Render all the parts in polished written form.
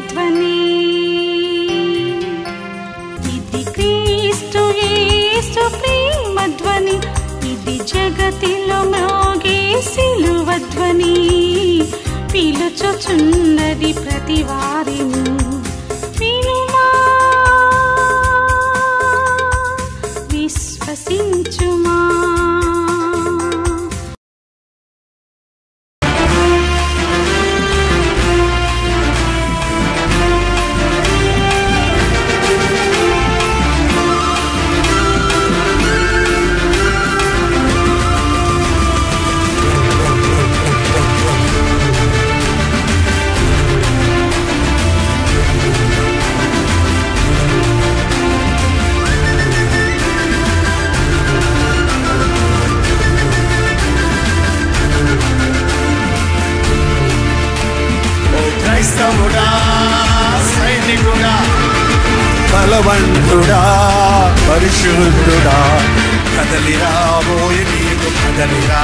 ధ్వని. ఇది క్రీస్తు యేసు ప్రేమ ధ్వని, ఇది జగతిలో మ్రోగే సిలువ ధ్వని. పిలుచుచున్నది ప్రతి వారిని, వినుమా విశ్వసించుమా. క్రైస్తవుడా, సైనికుడా, బలవంతుడా, పరిశుద్ధుడా, కదలిరాబోయే నీవు కదలిరా,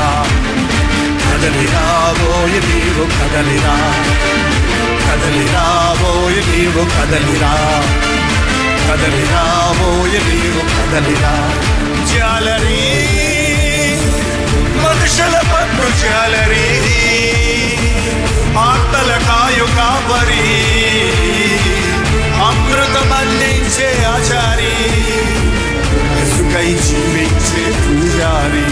కదలిరాబోయే నీవు కదలిరా, కదలిరాబోయే నీవు కదలిరా, కదలిరాబోయే నీవు కదలిరా. జాలరీ మనుషుల పట్టు జాలరీ, ఆత్మల కాయు కాపరి, అమృతమందించే ఆచారి, ఎసుకై జీవించే పూజారి,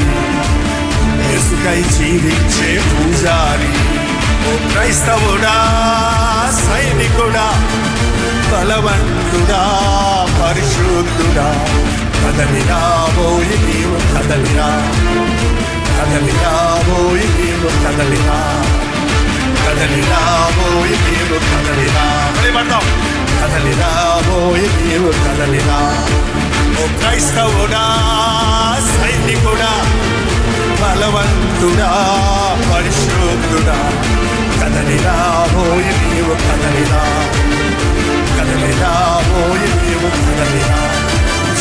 ఎసుకై జీవించే పూజారి. ఓ క్రైస్తవుడా, సైనికుడా, బలవంతుడా, పరిశుద్ధుడా, కదలిరాబోయే నీవు కదలిరా, కదలిరాబోయే నీవు కదలిరా, కదలిరాబోయే నీవు కదలిరా. కదలిరాబోయే నీవు కదలిరా. ఓ క్రైస్తవుడా, సైనికుడా, బలవంతుడా, పరిశుద్ధుడా, కదలిరాబోయే నీవు కదలిరా, కదలిరాబోయే నీవు కదలిరా.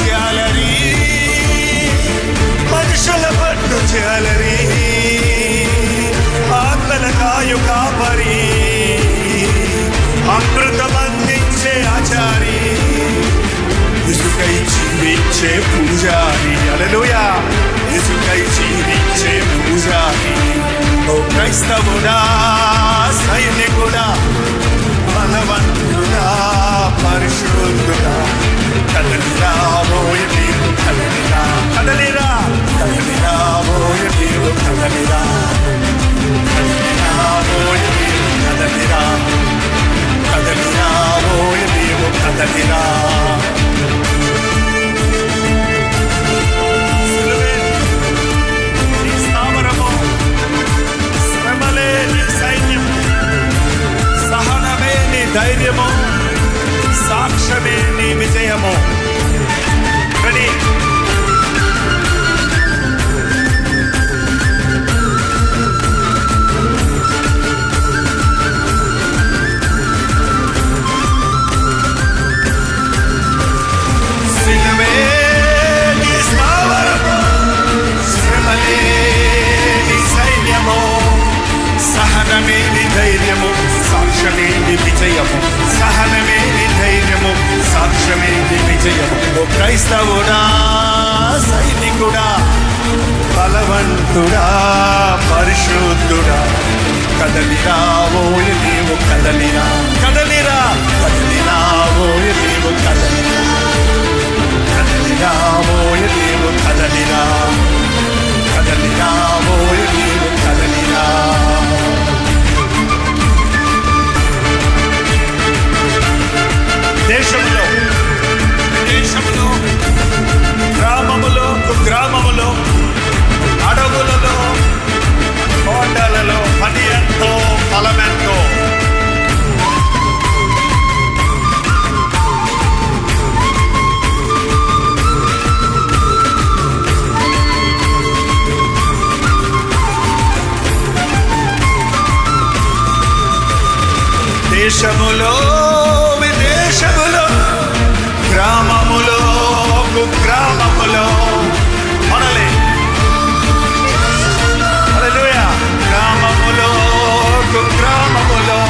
జాలరీ మనుషుల పట్టు జాలరీ, ఆత్మల కాయు కాపరి, అమృతమందించే ఆచారి, ఇసుకై జీవించే పూజారి. హల్లెలూయా. ఇసుకై జీవించే పూజారి. ఓ క్రైస్తవుడా, సైనికుడా, బలవంతుడా, పరిశుద్ధుడా, కదలిరాబోయే నీవు కదలిరా, కదలిరా, కదలిరాబోయే నీవు కదలిరా, కదలిరాబోయే నీవు కదలిరా, కదలిరాబోయే నీవు కదలిరా. సిలువే నీ స్థావరము, శ్రమలే నీ సైన్యం, సహనమే నీ ధైర్యము, సాక్ష్యమే నీ విజయము. రెడీ? సిలువే నీ స్థావరము, శ్రమలే నీ సైన్యము, సహనమే నీ ధైర్యము, సాక్ష్యమే నీ విజయము, సహనమే నీ ధైర్యము, సాక్ష్యమే నీ విజయము. ఓ క్రైస్తవుడా, సైనికుడా, బలవంతుడా, పరిశుద్ధుడా, కదలిరాబోయే నీవు కదలిరా, కదలిరా, కదలిరాబోయే నీవు కదలిరా, కదలిరాబోయే నీవు కదలిరా, కదలిరాబోయే నీవు కదలిరా. దేశంలో, విదేశంలో, గ్రామములో, కుగ్రామములో, అడవులలో, కోటలలో పని ఎంతో, ఫలమెంతో. దేశములో, విదేశములో, గ్రామములో, కుగ్రామములో, మనలే హల్లెలూయా. గ్రామములో, కుగ్రామములో,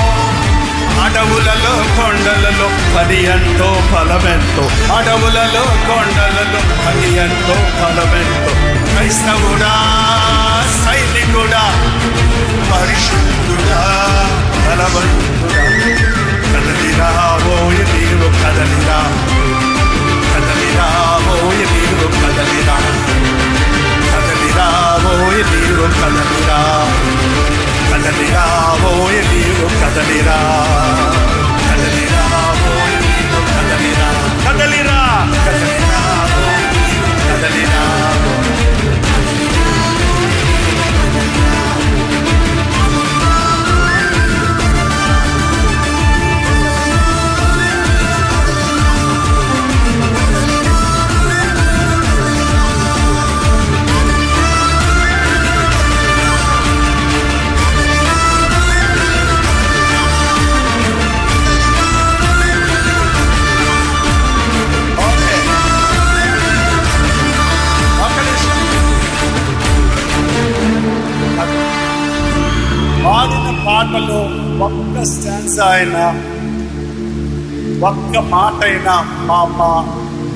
అడవులలో, అడవులలో పని ఎంతో ఫలమెంతో, అడవులలో కొండలలో పని ఎంతో ఫలమెంతో. క్రైస్తవుడా, సైనికుడా, పరిశుద్ధుడా, బలవంతుడా, కదలిరా ఓయ నీవు కదలిరా, కదలిరా ఓయ నీవు కదలిరా, కదలిరా ఓయ నీవు కదలిరా, కదలిరా ఓయ నీవు కదలిరా, కదలిరా ఓయ నీవు కదలిరా, కదలిరా కదలిరా ఓయ నీవు కదలిరా. పాడిన పాటలో ఒక్క స్టాన్స్ అయినా, ఒక్క మాట అయినా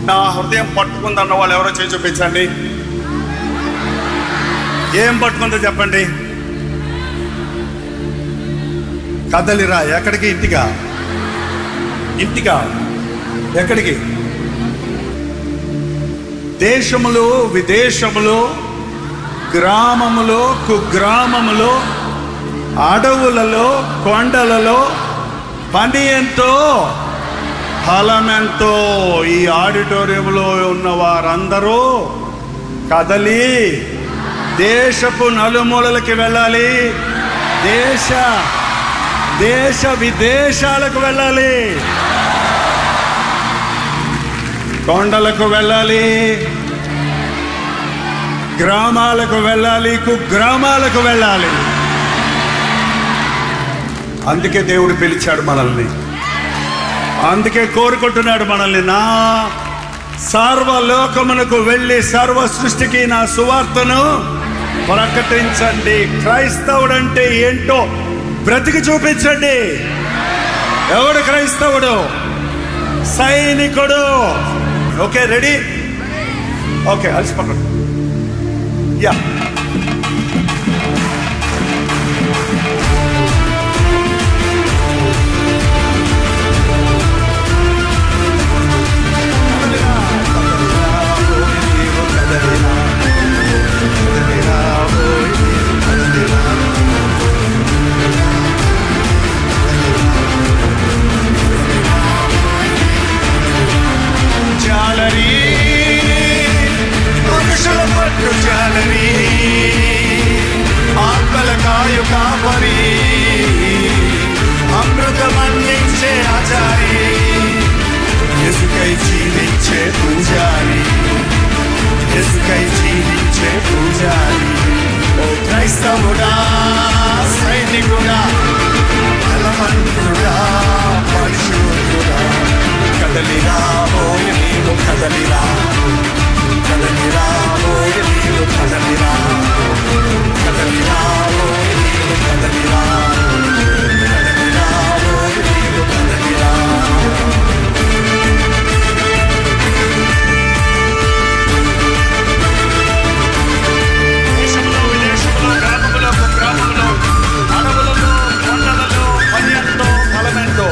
నా హృదయం పట్టుకుందన్న వాళ్ళు ఎవరో చేసి చూపించండి. ఏం పట్టుకుందో చెప్పండి. కదలిరా ఎక్కడికి? ఇంటిగా? ఇంటిగా? ఎక్కడికి? దేశములో, విదేశములో, గ్రామములో, కుగ్రామములో, అడవులలో, కొండలలో పని ఎంతో ఫలమెంతో. ఈ ఆడిటోరియంలో ఉన్న వారందరూ కదలి దేశపు నలుమూలలకి వెళ్ళాలి, దేశ విదేశాలకు వెళ్ళాలి, కొండలకు వెళ్ళాలి, గ్రామాలకు వెళ్ళాలి, కుగ్రామాలకు వెళ్ళాలి. అందుకే దేవుడు పిలిచాడు మనల్ని, అందుకే కోరుకుంటున్నాడు మనల్ని. నా సర్వలోకమునకు వెళ్ళి సర్వ సృష్టికి నా సువార్తను ప్రకటించండి. క్రైస్తవుడంటే ఏంటో బ్రతికి చూపించండి. ఎవడు క్రైస్తవుడు? సైనికుడు. Okay, ready? ఓకే, అలసిపోకండి. యా, ఆత్మల కాయు కాపరి, అమృతమందించే ఆచారి, యేసుకై జీవించే పూజారి, యేసుకై జీవించే పూజారి. ఓ క్రైస్తవుడా, సైనికుడా, బలవంతుడా, పరిశుద్ధుడా, కదలిరా ఓయ నీవు కదలిరా, కదలిరా ఓయ నీవు కదలిరా, కదలిరా ఓయ నీవు కదలిరా, కదలిరా ఓయ నీవు కదలిరా. దేశంలో, విదేశంలో, గ్రామములో, కుగ్రామములో, అడవులలో, కొండలలో పని ఎంతో ఫలమెంతో.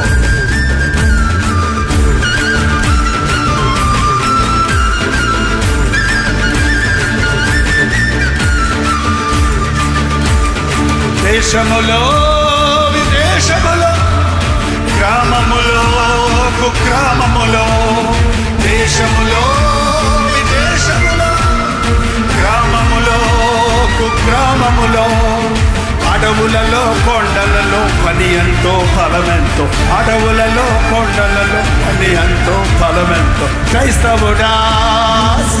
దేశములో, విదేశములో, గ్రామములో, కుగ్రామములో, దేశములో, విదేశములో, గ్రామములో, కుగ్రామములో, అడవులలో, కొండలలో పని ఎంతో ఫలమెంతో, అడవులలో, కొండలలో పని ఎంతో ఫలమెంతో. క్రైస్తవుడా,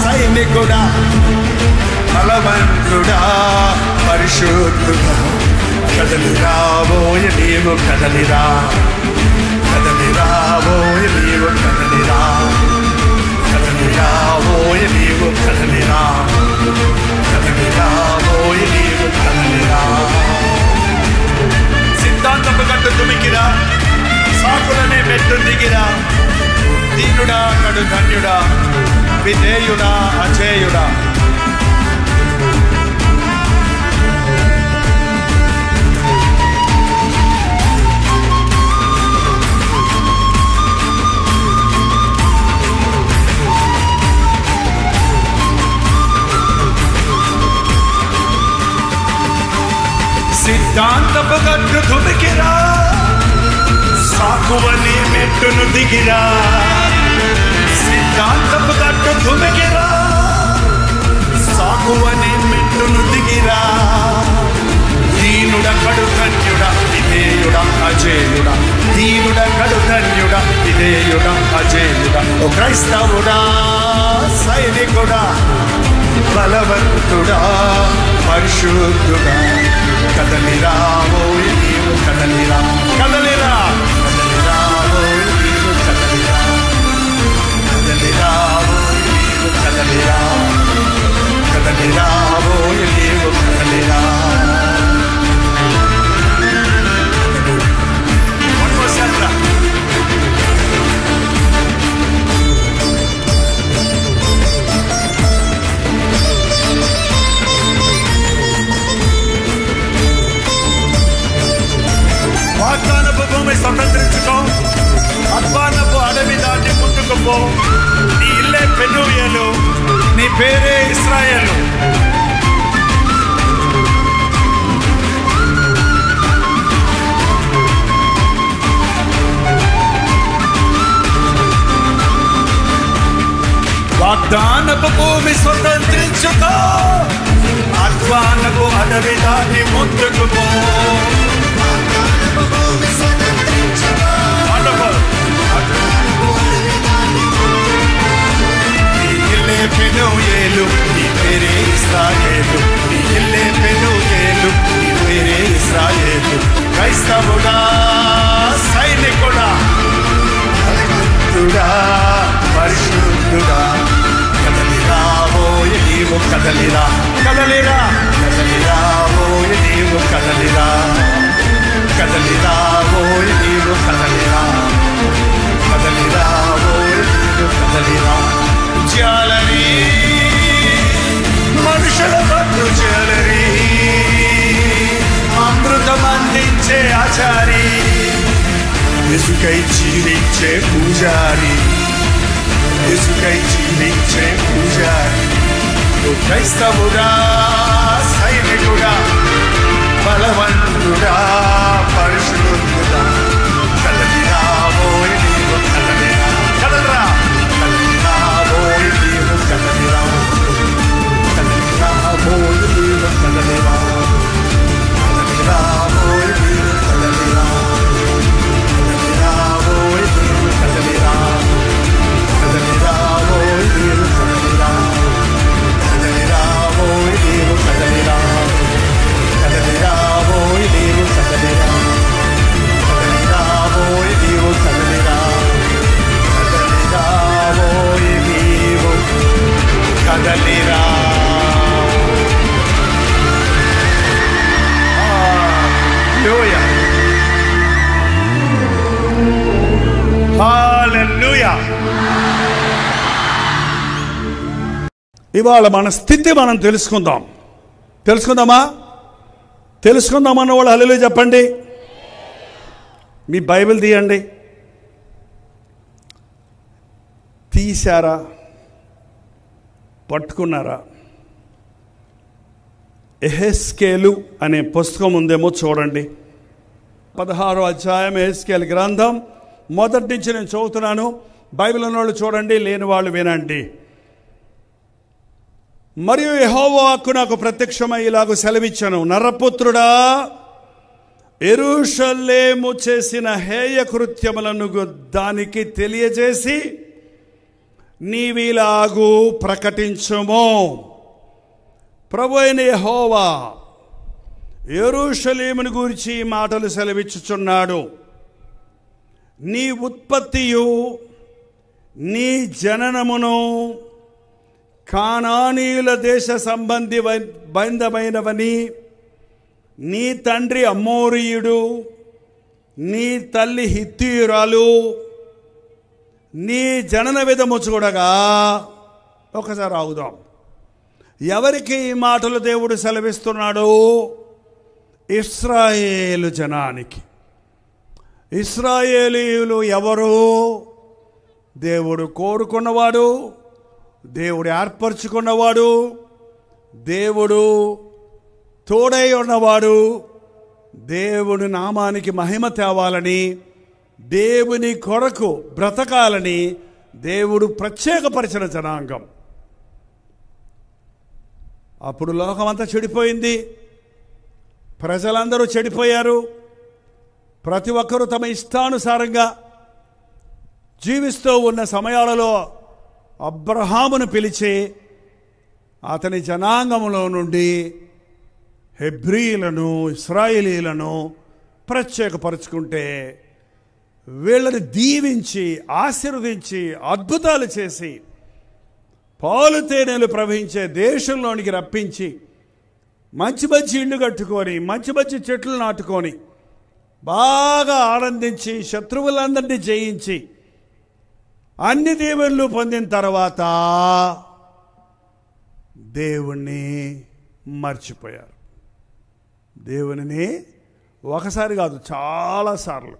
సైనికుడా, బలవంతుడా, పరిశుద్ధుడా, కదలిరా ఓయ నీవు కదలిరా, కదలిరా ఓయ నీవు కదలిరా, కదలిరా ఓయ నీవు కదలిరా, కదలిరా ఓయ నీవు కదలిరా. సిద్ధాంతపు గట్టు తుమికిరా, సాకులనే మెట్టు దిగిరా, దీనుడా కడు ధన్యుడా, విధేయుడా అజేయుడా. సిద్ధాంతపు గట్టు దుమికిరా, సాకువని మెట్టును దిగిరా. సిద్ధాంతపు గట్టు దుమికిరా, సాకువని మెట్టును దిగిరా. దీనుడ కడు ధన్యుడా, విధేయుడా అజేయుడా. దీనుడ కడు ధన్యుడా, విధేయుడా అజేయుడా. ఓ క్రైస్తవుడా, సైనికుడా, బలవంతుడా, పరిశుద్ధుడా, కదలిరావోయ్ నీవు కదలిరా, కదలిరా, కదలిరావోయ్ నీవు కదలిరా, కదలిరావోయ్ నీవు కదలిరా, కదలిరావోయ్ నీవు కదలిరా. వాగ్దానపు భూమి స్వతంత్రించుకో, అద్వానపు అడవి దాటి ముందుకు పో. నీ ఇల్లే పెనూయేలు, నీ పేరే ఇశ్రాయేలు. వాగ్దానపు భూమి స్వతంత్రించుకో, అద్వానపు అడవి దాటి ముందుకు పో. నీ ఇల్లే పెనూయేలు, నీ పేరే ఇశ్రాయేలు. నీ ఇల్లే పెనూయేలు, నీ పేరే ఇశ్రాయేలు. క్రైస్తవుడా, సైనికుడా, బలవంతుడా, పరిశుద్ధుడా, కదలిరావోయ్ నీవు కదలిరా, కదలిరా, కదలిరావోయ్ నీవు కదలిరా, కదలిరావోయ్ నీవు కదలిరా, కదలిరావోయ్ నీవు కదలిరా. జాలరి మనుషుల పట్టు జాలరి, అమృతం అందించే ఆచారి, ఇసుకై జీవించే పూజారి, ఇసుకై జీవించే పూజారి. క్రైస్తవుడా, సైనికుడా, బలవంతుడా, పరిశుద్ధుడా, కదలిరావోయ్ నీవు కదలిరా, కదలరా, కదలిరావోయ్ నీవు కదలిరా, కదలిరావోయ్ నీవు కదలిరా, కదలిరావోయ్ నీవు కదలిరా, కదలిరావోయ్ నీవు కదలిరా, కదలిరావోయ్ నీవు కదలిరా, కదలిరావోయ్ నీవు కదలిరా, కదలిరావోయ్ నీవు కదలిరా, కదలిరావోయ్ నీవు కదలిరా, కదలిరావోయ్ నీవు కదలిరా. హల్లెలూయా, హల్లెలూయా. ఇవాళ మన స్థితి మనం తెలుసుకుందాం. తెలుసుకుందామా? తెలుసుకుందామన్న వాళ్ళు హల్లెలూయా చెప్పండి. మీ బైబిల్ తీయండి. తీశారా? పట్టుకున్నారా? యెహెజ్కేలు అనే పుస్తకం ఉందేమో చూడండి. 16వ అధ్యాయం యెహెజ్కేలు గ్రంథం మొదటి నుంచి నేను చదువుతున్నాను. బైబిల్ ఉన్నవాళ్ళు చూడండి, లేని వాళ్ళు వినండి. మరియు యెహోవా వాక్కు నాకు ప్రత్యక్షమై ఇలాగు సెలవిచ్చెను, నరపుత్రుడా, యెరూషలేము చేసిన హేయ కృత్యములను దానికి తెలియజేసి నీవిలాగు ప్రకటించుము. ప్రభు అయిన యెహోవా యెరూషలేమును గురించి మాటలు సెలవిచ్చుచున్నాడు. నీ ఉత్పత్తియు నీ జననమును కానానీయుల దేశ సంబంధమైనవని నీ తండ్రి అమోరీయుడు నీ తల్లి హిత్తీయురాలు, నీ జనన విధము చూడగా. ఒకసారి ఆగుదాం. ఎవరికి ఈ మాటలు దేవుడు సెలవిస్తున్నాడు? ఇశ్రాయేలు జనానికి. ఇశ్రాయేలీయులు ఎవరు? దేవుడు కోరుకున్నవాడు, దేవుడు ఏర్పరచుకున్నవాడు, దేవుడు తోడై ఉన్నవాడు, దేవుని నామానికి మహిమ తేవాలని, దేవుని కొరకు బ్రతకాలని దేవుడు ప్రత్యేకపరిచిన జనాంగం. అప్పుడు లోకమంతా చెడిపోయింది, ప్రజలందరూ చెడిపోయారు. ప్రతి ఒక్కరూ తమ ఇష్టానుసారంగా జీవిస్తూ ఉన్న సమయాలలో అబ్రహామును పిలిచి అతని జనాంగంలో నుండి హెబ్రీయులను, ఇశ్రాయేలీయులను ప్రత్యేకపరుచుకుంటే వీళ్ళని దీవించి ఆశీర్వదించి అద్భుతాలు చేసి పాలు తేనెలు ప్రవహించే దేశంలోనికి రప్పించి మంచి మంచి ఇళ్ళు కట్టుకొని మంచి మంచి చెట్లు నాటుకొని బాగా ఆనందించి శత్రువులందరినీ జయించి అన్ని దీవెనలు పొందిన తర్వాత దేవుణ్ణి మర్చిపోయారు. దేవునిని ఒకసారి కాదు, చాలాసార్లు.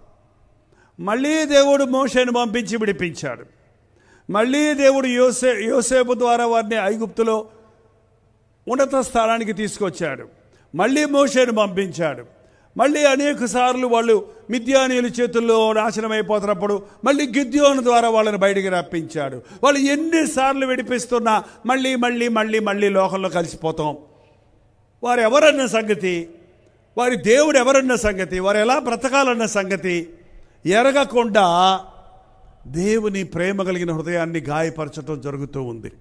మళ్ళీ దేవుడు మోషేను పంపించి విడిపించాడు. మళ్ళీ దేవుడు యోసేపు ద్వారా వారిని ఐగుప్తులో ఉన్నత స్థానానికి తీసుకొచ్చాడు. మళ్ళీ మోషేను పంపించాడు. మళ్ళీ అనేక సార్లు వాళ్ళు మిద్యానీయుల చేతుల్లో నాశనం అయిపోతున్నప్పుడు మళ్ళీ గిద్యోను ద్వారా వాళ్ళని బయటికి రప్పించాడు. వాళ్ళు ఎన్నిసార్లు విడిపిస్తున్నా మళ్ళీ మళ్ళీ మళ్ళీ మళ్ళీ లోకంలో కలిసిపోతాం. వారు ఎవరన్న సంగతి, వారి దేవుడు ఎవరన్న సంగతి, వారు ఎలా బ్రతకాలన్న సంగతి ఎరగకుండా దేవుని ప్రేమ కలిగిన హృదయాన్ని గాయపరచడం జరుగుతూ ఉంది.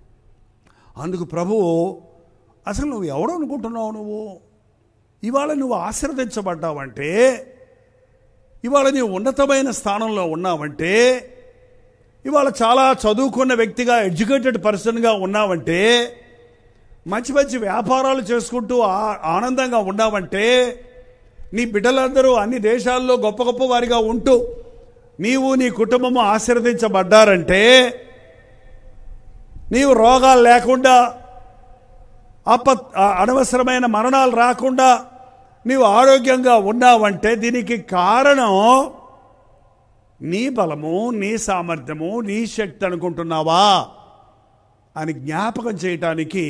అందుకు ప్రభువు, అసలు నువ్వు ఎవరు అనుకుంటున్నావు? నువ్వు ఇవాళ నువ్వు ఆశీర్వదించబడ్డావంటే, ఇవాళ నీవు ఉన్నతమైన స్థానంలో ఉన్నావంటే, ఇవాళ చాలా చదువుకున్న వ్యక్తిగా ఎడ్యుకేటెడ్ పర్సన్గా ఉన్నావంటే, మంచి మంచి వ్యాపారాలు చేసుకుంటూ ఆనందంగా ఉన్నావంటే, నీ బిడ్డలందరూ అన్ని దేశాల్లో గొప్ప గొప్ప వారిగా ఉంటూ నీవు నీ కుటుంబము ఆశీర్వదించబడ్డారంటే, నీవు రోగాలు లేకుండా అనవసరమైన మరణాలు రాకుండా నీవు ఆరోగ్యంగా ఉన్నావంటే దీనికి కారణం నీ బలము, నీ సామర్థ్యము, నీ శక్తి అనుకుంటున్నావా అని జ్ఞాపకం చేయటానికి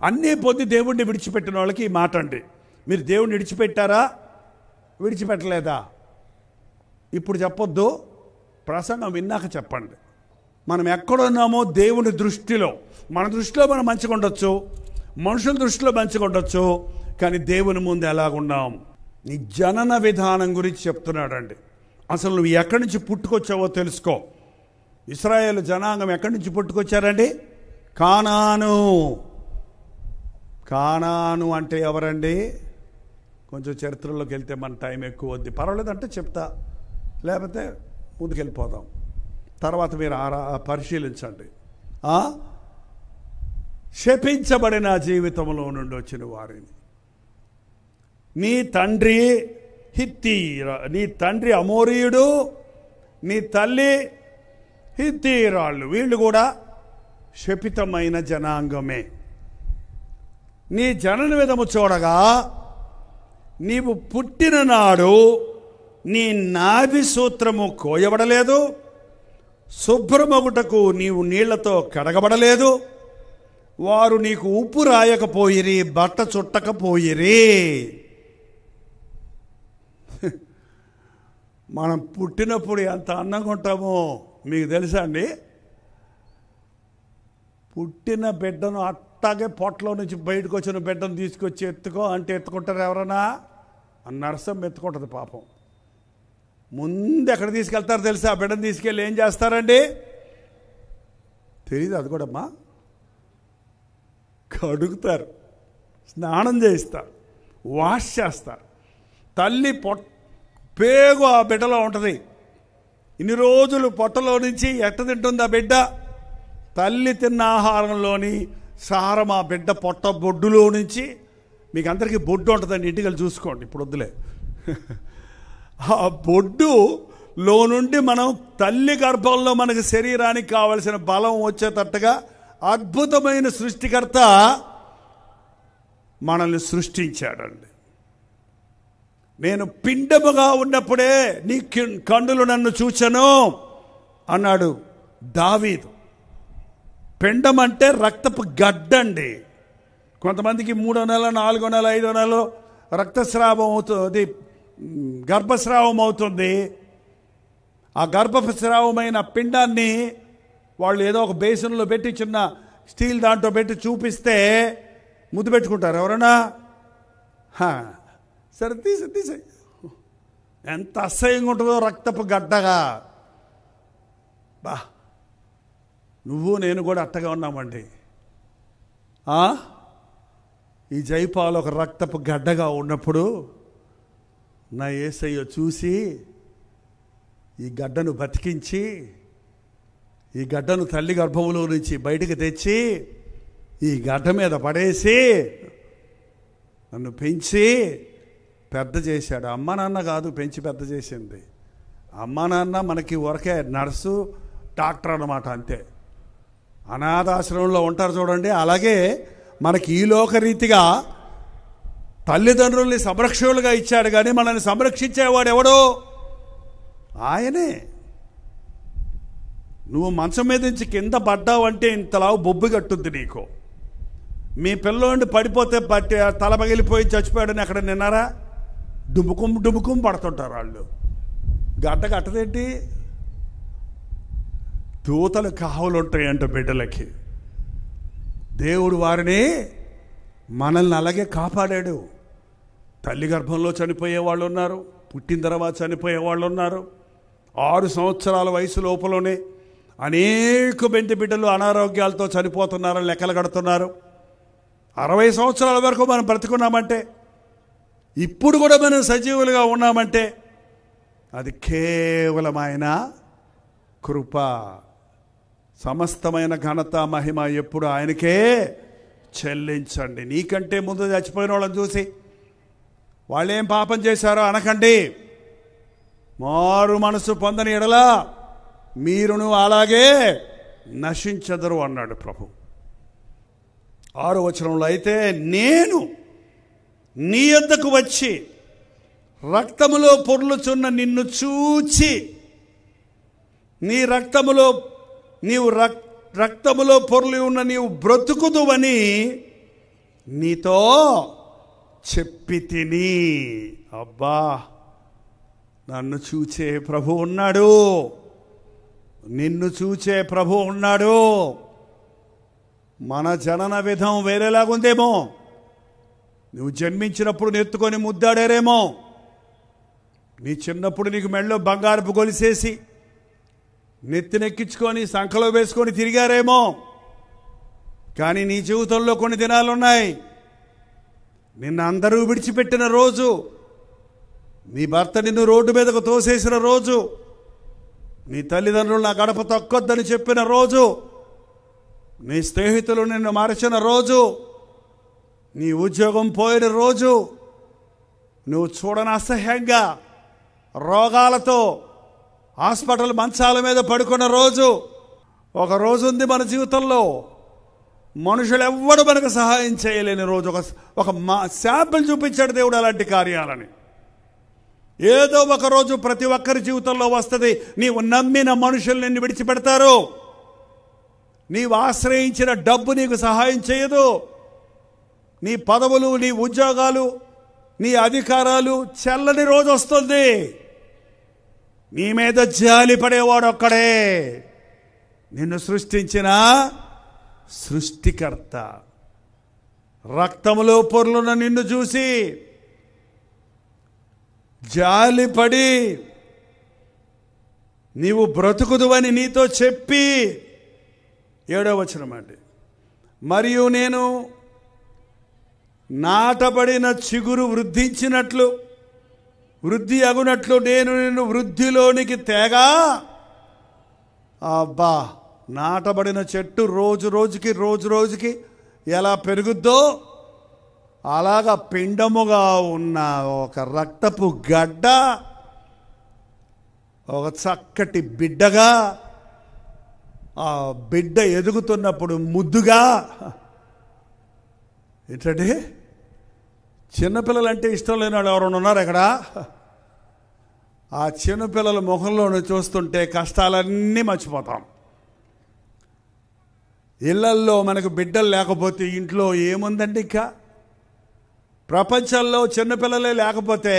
అన్నీ పొంది దేవుణ్ణి విడిచిపెట్టిన వాళ్ళకి ఈ మాట అండి. మీరు దేవుణ్ణి విడిచిపెట్టారా? విడిచిపెట్టలేదా? ఇప్పుడు చెప్పొద్దు, ప్రసంగం విన్నాక చెప్పండి. మనం ఎక్కడున్నామో దేవుని దృష్టిలో, మన దృష్టిలో మనం మంచిగా ఉండొచ్చు, మనుషుల దృష్టిలో మంచిగా ఉండొచ్చు, కానీ దేవుని ముందు ఎలాగున్నాం? నీ జనన విధానం గురించి చెప్తున్నాడండి. అసలు నువ్వు ఎక్కడి నుంచి పుట్టుకొచ్చావో తెలుసుకో. ఇశ్రాయేలు జనాంగం ఎక్కడి నుంచి పుట్టుకొచ్చారండి? కానాను. కానాను అంటే ఎవరండి? కొంచెం చరిత్రలోకి వెళ్తే మన టైం ఎక్కువ వద్ది, పర్వాలేదంటే చెప్తా, లేకపోతే ముందుకెళ్ళిపోదాం. తర్వాత మీరు పరిశీలించండి. శపించబడిన జీవితంలో నుండి వచ్చిన వారిని. నీ తండ్రి నీ తండ్రి అమోరీయుడు, నీ తల్లి హిత్తీరాళ్ళు. వీళ్ళు కూడా శపితమైన జనాంగమే. నీ జనన విధము చూడగా నీవు పుట్టిన నాడు నీ నాభి సూత్రము కోయబడలేదు, శుభ్రమగుటకు నీవు నీళ్లతో కడగబడలేదు, వారు నీకు ఉప్పు రాయకపోయిరి, బట్ట చుట్టకపోయిరి. మనం పుట్టినప్పుడు ఎంత అందంగా ఉంటామో మీకు తెలుసా అండి? పుట్టిన బిడ్డను అట్టాగే పొట్టలో నుంచి బయటకు వచ్చిన బిడ్డను తీసుకొచ్చి ఎత్తుకో అంటే ఎత్తుకుంటారు ఎవరన్నా? నరసం ఎత్తుకుంటుంది పాపం. ముందు ఎక్కడ తీసుకెళ్తారు తెలుసా? ఆ బిడ్డను తీసుకెళ్ళి ఏం చేస్తారండి? తెలీదు అది కూడా అమ్మా. కడుగుతారు, స్నానం చేయిస్తారు, వాష్ చేస్తారు. తల్లి పేగు ఆ బిడ్డలో ఉంటుంది. ఇన్ని రోజులు పొట్టలో నుంచి ఎట్ట తింటుంది ఆ బిడ్డ? తల్లి తిన్న ఆహారంలోని సారం ఆ బిడ్డ పొట్ట బొడ్డులో నుంచి. మీకు అందరికీ బొడ్డు ఉంటుందండి, ఇంటికి వెళ్ళి చూసుకోండి, ఇప్పుడు వద్దులే. ఆ బొడ్డులో నుండి మనం తల్లి గర్భంలో మనకి శరీరానికి కావలసిన బలం వచ్చేటట్టుగా అద్భుతమైన సృష్టికర్త మనల్ని సృష్టించాడండి. నేను పిండముగా ఉన్నప్పుడే నీ కన్నులు నన్ను చూచెను అన్నాడు దావీదు. పిండం అంటే రక్తపు గడ్డండి. కొంతమందికి 3వ నెల, 4వ నెల, 5వ నెలలో రక్తస్రావం అవుతుంది, గర్భస్రావం అవుతుంది. ఆ గర్భస్రావమైన పిండాన్ని వాళ్ళు ఏదో ఒక బేసిన్లో పెట్టి, చిన్న స్టీల్ దాంట్లో పెట్టి చూపిస్తే ముద్దు పెట్టుకుంటారు ఎవరన్నా. సరే తీసే ఎంత అసహ్యంగా ఉంటుందో రక్తపు గడ్డగా. బా, నువ్వు నేను కూడా అట్టగా ఉన్నామండి. ఈ జైపాలు ఒక రక్తపు గడ్డగా ఉన్నప్పుడు నా యేసయ్య చూసి ఈ గడ్డను బతికించి, ఈ గడ్డను తల్లి గర్భంలో నుంచి బయటికి తెచ్చి ఈ గడ్డ మీద పడేసి నన్ను పెంచి పెద్ద చేశాడు. అమ్మ నాన్న కాదు పెంచి పెద్ద చేసింది. అమ్మ నాన్న మనకి ఊరకే నర్సు, డాక్టర్ అన్నమాట, అంతే. అనాథాశ్రమంలో ఉంటారు చూడండి, అలాగే మనకి ఈ లోకరీతిగా తల్లిదండ్రుల్ని సంరక్షకులుగా ఇచ్చాడు, కానీ మనల్ని సంరక్షించేవాడు ఎవడో ఆయనే. నువ్వు మంచం మీద నుంచి కింద పడ్డావంటే ఇంతలా బొబ్బు కట్టుద్ది నీకు. మీ పిల్లోండి పడిపోతే తల పగిలిపోయి చచ్చిపోయాడని అక్కడ నిన్నారా? డుముకుం పడుతుంటారు వాళ్ళు. గడ్డ కట్టదేంటి? దూతలు కావులు ఉంటాయంట బిడ్డలకి. దేవుడు వారిని మనల్ని అలాగే కాపాడాడు. తల్లి గర్భంలో చనిపోయే వాళ్ళు ఉన్నారు, పుట్టిన తర్వాత చనిపోయే వాళ్ళు ఉన్నారు. 6 సంవత్సరాల వయసు లోపలనే అనేక బిడ్డలు అనారోగ్యాలతో చనిపోతున్నారని లెక్కలు కడుతున్నారు. 60 సంవత్సరాల వరకు మనం బ్రతుకున్నామంటే, ఇప్పుడు కూడా మనం సజీవులుగా ఉన్నామంటే అది కేవలం ఆయన కృప. సమస్తమైన ఘనత మహిమ ఎప్పుడు ఆయనకే చెల్లించండి. నీకంటే ముందు చచ్చిపోయిన వాళ్ళని చూసి వాళ్ళేం పాపం చేశారో అనకండి. మారు మనసు పొందని ఎడలా మీరును అలాగే నశించెదరు అన్నాడు ప్రభు. 6వ వచనంలో అయితే, నేను నీ యొద్దకు వచ్చి రక్తములో పొర్లుచున్న నిన్ను చూచి, నీ రక్తములో పొర్లి ఉన్న నీవు బ్రతుకుదువని నీతో చెప్పి తిని. అబ్బా, నన్ను చూచే ప్రభు ఉన్నాడు, నిన్ను చూచే ప్రభు ఉన్నాడు. మన జనన విధం వేరేలాగుందేమో. నువ్వు జన్మించినప్పుడు నెత్తుకొని ముద్దాడారేమో. నీ చిన్నప్పుడు నీకు మెళ్ళో బంగారపు గొలిసేసి నెత్తినెక్కించుకొని సంఖలో వేసుకొని తిరిగారేమో. కానీ నీ జీవితంలో కొన్ని దినాలున్నాయి. నిన్ను అందరూ విడిచిపెట్టిన రోజు, నీ భర్త నిన్ను రోడ్డు మీదకు తోసేసిన రోజు, నీ తల్లిదండ్రులు నా గడప తొక్కొద్దని చెప్పిన రోజు, నీ స్నేహితులు నిన్ను మార్చిన రోజు, నీ ఉద్యోగం పోయిన రోజు, నువ్వు చూడని అసహ్యంగా రోగాలతో హాస్పిటల్ మంచాల మీద పడుకున్న రోజు. ఒక రోజు ఉంది మన జీవితంలో, మనుషులు ఎవ్వడు మనకు సహాయం చేయలేని రోజు. ఒక శాంపిల్ చూపించాడు దేవుడు అలాంటి కార్యాలని. ఏదో ఒక రోజు ప్రతి ఒక్కరి జీవితంలో వస్తుంది. నీవు నమ్మిన మనుషులు నిన్ను విడిచిపెడతారు. నీవు ఆశ్రయించిన డబ్బు నీకు సహాయం చేయదు. నీ పదవులు, నీ ఉద్యోగాలు, నీ అధికారాలు చెల్లని రోజు వస్తుంది. నీ మీద జాలి పడేవాడు ఒక్కడే, నిన్ను సృష్టించిన సృష్టికర్త. రక్తములో పొర్లున్న నిన్ను చూసి జాలిపడి నీవు బ్రతుకుదువని నీతో చెప్పి, 7వ వచనం అండి, మరియు నేను నాటబడిన చిగురు వృద్ధి అగునట్లు నేను నిన్ను వృద్ధిలోనికి తేగా. అబ్బా, నాటబడిన చెట్టు రోజు రోజుకి ఎలా పెరుగుద్దో అలాగా పిండముగా ఉన్న ఒక రక్తపు గడ్డ ఒక చక్కటి బిడ్డగా, ఆ బిడ్డ ఎదుగుతున్నప్పుడు ముద్దుగా. ఏంటంటే చిన్నపిల్లలంటే ఇష్టం లేని వాళ్ళు ఎవరైనా ఉన్నారు ఇక్కడ? ఆ చిన్నపిల్లల ముఖంలోనే చూస్తుంటే కష్టాలన్నీ మర్చిపోతాం. ఇళ్లల్లో మనకు బిడ్డలు లేకపోతే ఇంట్లో ఏముందండి? ఇంకా ప్రపంచంలో చిన్నపిల్లలే లేకపోతే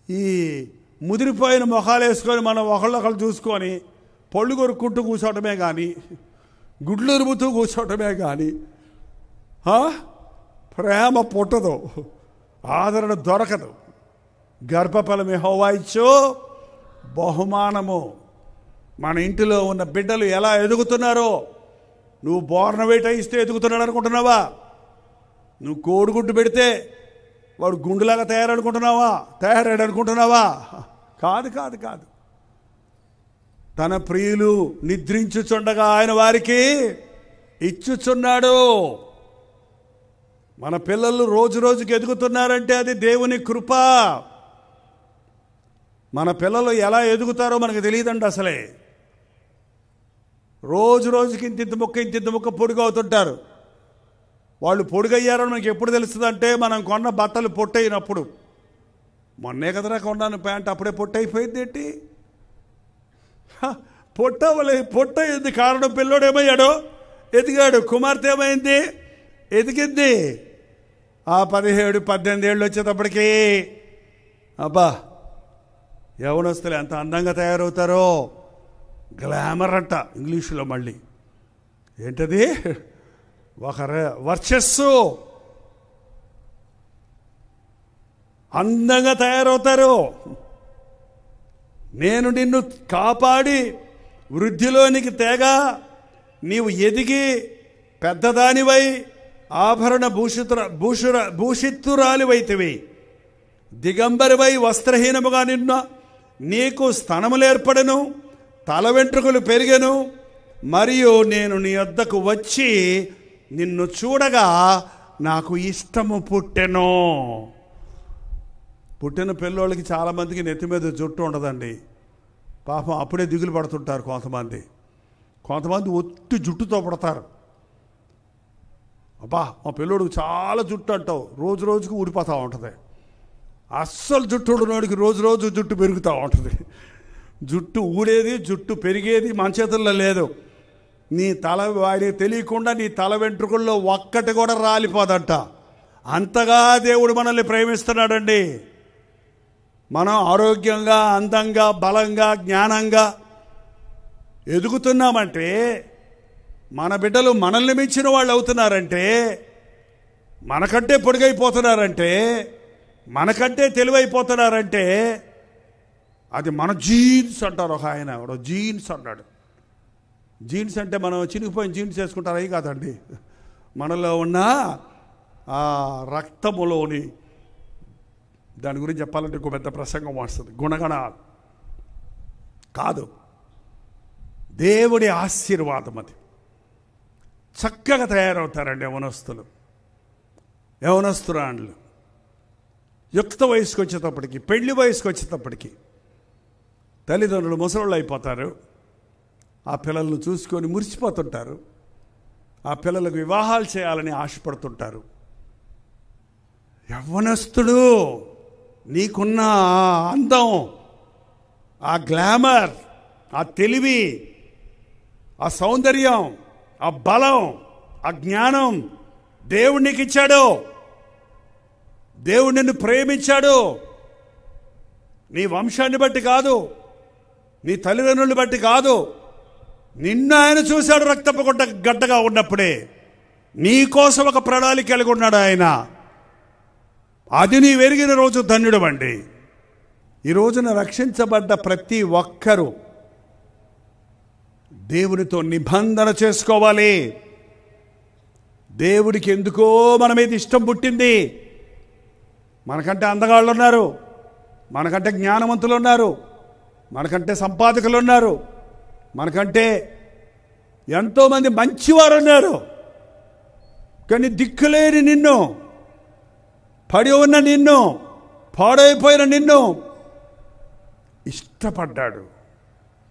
ఈ ముదిరిపోయిన మొఖాలు వేసుకొని మనం ఒకళ్ళొకళ్ళు చూసుకొని పళ్ళు కొరుక్కుంటూ కూర్చోవటమే కానీ, గుడ్లు ఉరుముతూ కూర్చోవటమే కానీ ప్రేమ పుట్టదు, ఆదరణ దొరకదు. గర్భఫలం యెహోవా ఇచ్చు బహుమానము. మన ఇంటిలో ఉన్న బిడ్డలు ఎలా ఎదుగుతున్నారో, నువ్వు బోర్నవేట ఇస్తే ఎదుగుతున్నాడు అనుకుంటున్నావా? నువ్వు కోడిగుడ్డు పెడితే వాడు గుండులాగా తయారాడు అనుకుంటున్నావా? కాదు కాదు కాదు. తన ప్రియులు నిద్రించుచుండగా ఆయన వారికి ఇచ్చుచున్నాడు. మన పిల్లలు రోజు రోజుకి ఎదుగుతున్నారంటే అది దేవుని కృప. మన పిల్లలు ఎలా ఎదుగుతారో మనకు తెలియదండి అసలే. రోజు రోజుకి ఇంతింత ముక్క పొడుగవుతుంటారు. వాళ్ళు పొడుగయ్యారని మనకి ఎప్పుడు తెలుస్తుంది అంటే, మనం కొన్న బట్టలు పొట్టయినప్పుడు. మొన్నే కదరా కొన్నాను ప్యాంట్, అప్పుడే పొట్టయిపోయింది ఏంటి? పొట్టయింది. కారణం పిల్లోడు ఏమయ్యాడు? ఎదిగాడు. కుమార్తె ఏమైంది? ఎదిగింది. ఆ 17-18 ఏళ్ళు వచ్చేటప్పటికీ అబ్బా యవనస్తులు ఎంత అందంగా తయారవుతారో. గ్లామర్ అంట ఇంగ్లీషులో. మళ్ళీ ఏంటది? ఒక వర్చస్సు. అందంగా తయారవుతారు. నేను నిన్ను కాపాడి వృద్ధిలోనికి తేగా నీవు ఎదిగి పెద్దదానివై ఆభరణ భూషిత్తురాలివైతివి. దిగంబరివై వస్త్రహీనముగా నీకు స్తనములేర్పడను, తల వెంట్రుకలు పెరిగెను. మరియు నేను నీ వద్దకు వచ్చి నిన్ను చూడగా నాకు ఇష్టము పుట్టెను. పుట్టిన పిల్లోళ్ళకి చాలామందికి నెత్తి మీద జుట్టు ఉండదండి. పాపం అప్పుడే దిగులు పడుతుంటారు కొంతమంది ఒట్టి జుట్టుతో పడతారు. అబ్బా మా పిల్లోడికి చాలా జుట్టు అంటావు, రోజు రోజుకు ఊడిపోతూ ఉంటుంది. అస్సలు జుట్టు ఉన్నవాడికి రోజు రోజు జుట్టు పెరుగుతూ ఉంటుంది. జుట్టు ఊడేది, జుట్టు పెరిగేది మన చేతుల్లో లేదు. నీ తల వాడికి తెలియకుండా నీ తల వెంట్రుకల్లో ఒక్కటి కూడా రాలిపోదంట. అంతగా దేవుడు మనల్ని ప్రేమిస్తున్నాడండి. మనం ఆరోగ్యంగా, అందంగా, బలంగా, జ్ఞానంగా ఎదుగుతున్నామంటే, మన బిడ్డలు మనల్ని మించిన వాళ్ళు అవుతున్నారంటే, మనకంటే పొడుగైపోతున్నారంటే, మనకంటే తెలివైపోతున్నారంటే అది మన జీన్స్ అంటారు. ఒక ఆయన ఎవడో జీన్స్ అన్నాడు. జీన్స్ అంటే మనం చినిగిపోయిన జీన్స్ వేసుకుంటారు అవి కాదండి. మనలో ఉన్న ఆ రక్తములోని, దాని గురించి చెప్పాలంటే ఇంకో పెద్ద ప్రసంగం వస్తుంది. గుణగణాలు కాదు, దేవుడి ఆశీర్వాదం. అది చక్కగా తయారవుతారండి యవనస్తురాండ్లు. యుక్త వయసుకు వచ్చేటప్పటికి, పెళ్లి వయసుకు వచ్చేటప్పటికి తల్లిదండ్రులు ముసలోళ్ళు అయిపోతారు. ఆ పిల్లలను చూసుకొని మురిసిపోతుంటారు. ఆ పిల్లలకు వివాహాలు చేయాలని ఆశపడుతుంటారు. యవ్వనస్తుడు, నీకున్న అందం, ఆ గ్లామర్, ఆ తెలివి, ఆ సౌందర్యం, ఆ బలం, ఆ జ్ఞానం దేవుడు నీకు ఇచ్చాడు. దేవుడు నిన్ను ప్రేమించాడు. నీ వంశాన్ని బట్టి కాదు, నీ తల్లిదండ్రులను బట్టి కాదు. నిన్ను ఆయన చూశాడు రక్తపు గడ్డగా ఉన్నప్పుడే. నీ కోసం ఒక ప్రణాళిక కలిగి ఉన్నాడు ఆయన. అది నీ వెరిగిన రోజు ధన్యుడు అండి. ఈ రోజున రక్షించబడ్డ ప్రతి ఒక్కరూ దేవునితో నిబంధన చేసుకోవాలి. దేవుడికి ఎందుకో మన మీద ఇష్టం పుట్టింది. మనకంటే అందగాళ్ళు ఉన్నారు, మనకంటే జ్ఞానవంతులు ఉన్నారు, మనకంటే సంపాదకులు ఉన్నారు, మనకంటే ఎంతోమంది మంచివారు ఉన్నారు. కానీ దిక్కులేని నిన్ను, పడి ఉన్న నిన్ను, పాడైపోయిన నిన్ను ఇష్టపడ్డాడు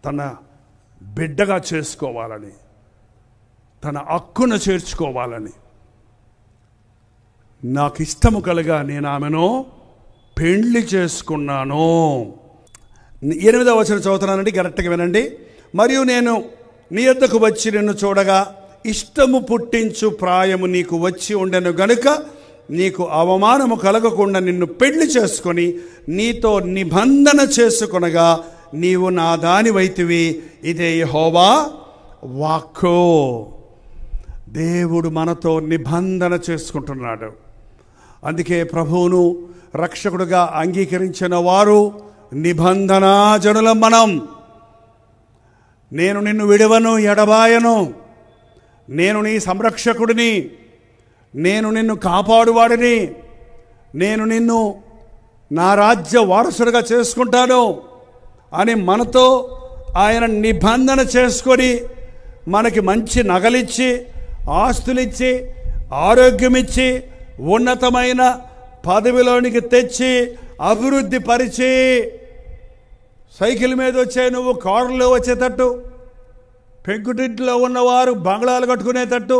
తన బిడ్డగా చేసుకోవాలని, తన హక్కును చేర్చుకోవాలని. నాకు ఇష్టము కలుగా నేను ఆమెను పెండ్లి చేసుకున్నాను. 8వ వచనం చదువుతున్నానండి, కరెక్ట్గా వినండి. మరియు నేను నీ యొద్దకు వచ్చి నిన్ను చూడగా ఇష్టము పుట్టించు ప్రాయము నీకు వచ్చి ఉండెను గనుక నీకు అవమానము కలగకుండా నిన్ను పెళ్లి చేసుకొని నీతో నిబంధన చేసుకొనగా నీవు నా దానివైతివి. ఇదే యెహోవా వాక్కు. దేవుడు మనతో నిబంధన చేసుకుంటున్నాడు. అందుకే ప్రభువును రక్షకుడుగా అంగీకరించిన వారు నిబంధనా జనులం మనం. నేను నిన్ను విడవను, ఎడబాయను, నేను నీ సంరక్షకుడిని, నేను నిన్ను కాపాడువాడిని, నేను నిన్ను నా రాజ్య వారసుడిగా చేసుకుంటాను అని మనతో ఆయన నిబంధన చేసుకొని మనకి మంచి నగలిచ్చి, ఆస్తులిచ్చి, ఆరోగ్యమిచ్చి, ఉన్నతమైన పదవిలోనికి తెచ్చి, అభివృద్ధి పరిచి, సైకిల్ మీద వచ్చే నువ్వు కారులో వచ్చేటట్టు, పెంకుటింట్లో ఉన్నవారు బంగ్లాలు కట్టుకునేటట్టు,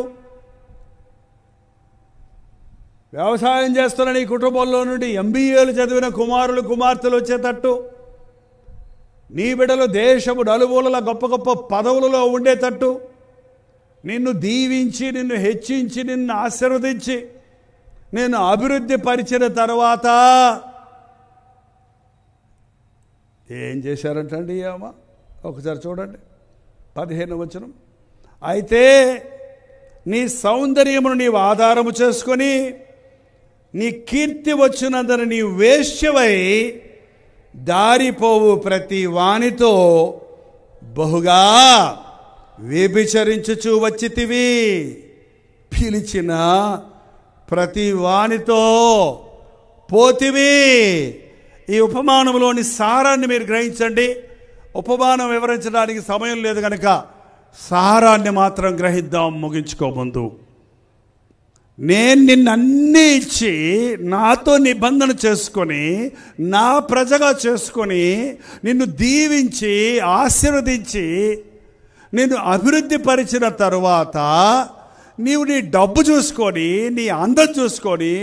వ్యవసాయం చేస్తున్న నీ కుటుంబంలో నుండి MBAలు చదివిన కుమారులు కుమార్తెలు వచ్చేటట్టు, నీ బిడ్డలు దేశము నలుమూలల గొప్ప గొప్ప పదవులలో ఉండేటట్టు, నిన్ను దీవించి, నిన్ను హెచ్చించి, నిన్ను ఆశీర్వదించి, నేను అభివృద్ధి పరిచిన తర్వాత ఏం చేశారంటండి అమ్మ? ఒకసారి చూడండి 15వ వచనం. అయితే నీ సౌందర్యమును నీవు ఆధారము చేసుకొని నీ కీర్తి వచ్చినందున నీ వేశ్యవై దారిపోవు ప్రతి వానితో బహుగా వ్యభిచరించుచు వచ్చితివి. పిలిచిన ప్రతి వానితో పోతివి. ఈ ఉపమానంలోని సారాన్ని మీరు గ్రహించండి. ఉపమానం వివరించడానికి సమయం లేదు కనుక సారాన్ని మాత్రం గ్రహిద్దాం ముగించుకోముందు. నేను నిన్నన్నీ ఇచ్చి నాతో నిబంధన చేసుకొని నా ప్రజగా చేసుకొని నిన్ను దీవించి ఆశీర్వదించి నిన్ను అభివృద్ధి పరిచిన తరువాత నీవు నీ డబ్బు చూసుకొని, నీ అందం చూసుకొని,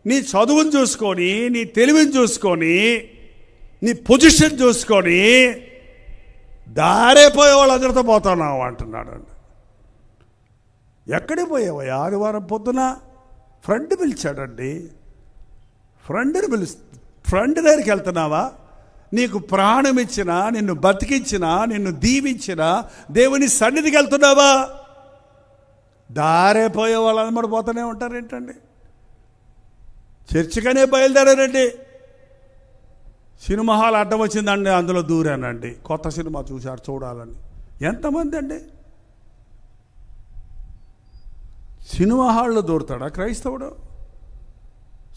నీ చదువును చూసుకొని, నీ తెలివిని చూసుకొని, నీ పొజిషన్ చూసుకొని దారైపోయే వాళ్ళందరితో పోతున్నావు అంటున్నాడు అండి. ఎక్కడికి పోయావయ్యా? ఆదివారం పొద్దున ఫ్రెండ్ పిలిచాడండి. ఫ్రెండ్ దగ్గరికి వెళ్తున్నావా? నీకు ప్రాణం ఇచ్చిన, నిన్ను బతికించిన, నిన్ను దీవించిన దేవుని సన్నిధికి వెళ్తున్నావా? దారైపోయే వాళ్ళందరూ పోతూనే ఉంటారు ఏంటండి? చర్చికనే బయలుదేరారండి. సినిమా హాల్ అడ్డం వచ్చిందండి, అందులో దూరానండి. కొత్త సినిమా చూశారు చూడాలని. ఎంతమంది అండి? సినిమా హాల్లో దూరుతాడా క్రైస్తవుడు?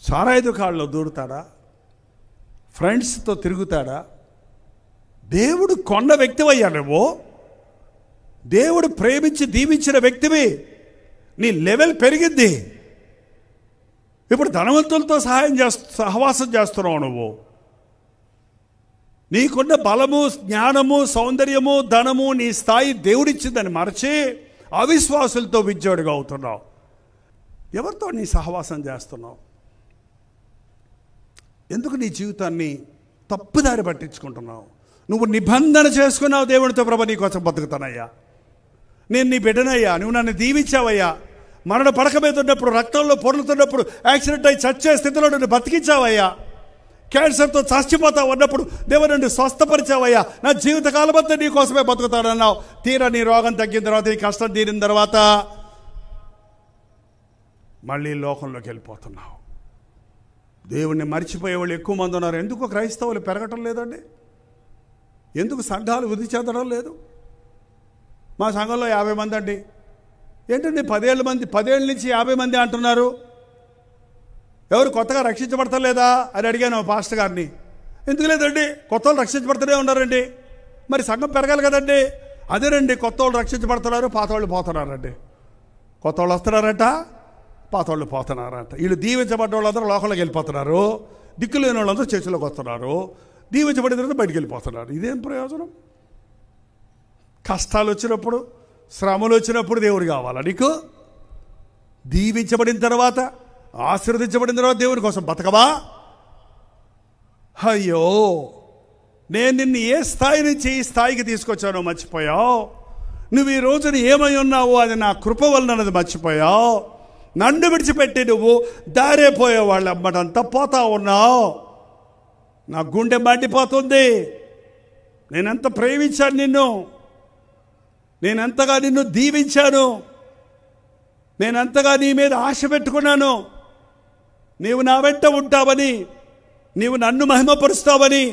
సారాయి దుకాణంలో దూరుతాడా? ఫ్రెండ్స్తో తిరుగుతాడా? దేవుడు కొన్న వ్యక్తివయ్యా నువ్వు. దేవుడు ప్రేమించి దీవించిన వ్యక్తివి. నీ లెవెల్ పెరిగింది. ఇప్పుడు ధనవంతులతో సహవాసం చేస్తున్నావు నువ్వు. నీకున్న బలము, జ్ఞానము, సౌందర్యము, ధనము, నీ స్థాయి దేవుడిచ్చిందని మరచి అవిశ్వాసులతో విద్యోడిగా అవుతున్నావు. ఎవరితో నీ సహవాసం చేస్తున్నావు? ఎందుకు నీ జీవితాన్ని తప్పుదారి పట్టించుకుంటున్నావు? నువ్వు నిబంధన చేసుకున్నావు దేవునితో. ప్రభు నీ కోసం బతుకుతానయ్యా, నేను నీ బిడ్డనయ్యా, నువ్వు నన్ను దీవించావయ్యా, మరణ పడక మీద ఉన్నప్పుడు, రక్తంలో పొరులుతున్నప్పుడు, యాక్సిడెంట్ అయి చచ్చే స్థితిలో నన్ను బతికించావయ్యా, క్యాన్సర్తో చచ్చిపోతా ఉన్నప్పుడు దేవుడు నన్ను స్వస్థపరిచావయ్యా, నా జీవితకాలం అంతా నీ కోసమే బతుకుతానన్నావు. తీరా నీ రోగం తగ్గిన తర్వాత, నీ కష్టం తీరిన తర్వాత మళ్ళీ లోకంలోకి వెళ్ళిపోతున్నావు. దేవుణ్ణి మర్చిపోయే వాళ్ళు ఎక్కువ మంది ఉన్నారు. ఎందుకు క్రైస్తవులు పెరగటం లేదండి? ఎందుకు సంఘాలు వృద్ధి చెందడం లేదు? మా సంఘంలో 50 మంది అండి. ఏంటండి 10 ఏళ్ళ నుంచి 50 మంది అంటున్నారు? ఎవరు కొత్తగా రక్షించబడతలేదా అని అడిగాను పాస్టర్ గారిని. ఎందుకు లేదండి, కొత్త వాళ్ళు రక్షించబడుతూనే ఉన్నారండి. మరి సంఘం పెరగాలి కదండి. అదేనండి, కొత్త వాళ్ళు రక్షించబడుతున్నారు, పాత వాళ్ళు పోతున్నారండి. కొత్త వాళ్ళు వస్తున్నారట, పాత వాళ్ళు పోతున్నారట. వీళ్ళు దీవించబడ్డ వాళ్ళందరూ లోకంలోకి వెళ్ళిపోతున్నారు, దిక్కులేని వాళ్ళందరూ చర్చిలోకి వస్తున్నారు. దీవించబడిన తర్వాత బయటికి వెళ్ళిపోతున్నారు. ఇదేం ప్రయోజనం? కష్టాలు వచ్చినప్పుడు, శ్రమలు వచ్చినప్పుడు దేవుడు కావాలా నీకు? దీవించబడిన తర్వాత, ఆశీర్వదించబడిన తర్వాత దేవుని కోసం బతకవా? అయ్యో, నేను నిన్ను ఏ స్థాయి నుంచి ఈ స్థాయికి తీసుకొచ్చానో మర్చిపోయావు. నువ్వు ఈ రోజున ఏమై ఉన్నావో అది నా కృప వలనన్నది మర్చిపోయావు. నన్ను విడిచిపెట్టి నువ్వు దారేపోయే వాళ్ళ అమ్మటంతా పోతా ఉన్నావు. నా గుండె మండిపోతుంది. నేనెంత ప్రేమించాను నిన్ను, నేనెంతగా నిన్ను దీవించాను, నేనెంతగా నీ మీద ఆశ పెట్టుకున్నాను. నీవు నా వెంట ఉంటావని, నీవు నన్ను మహిమపరుస్తావని,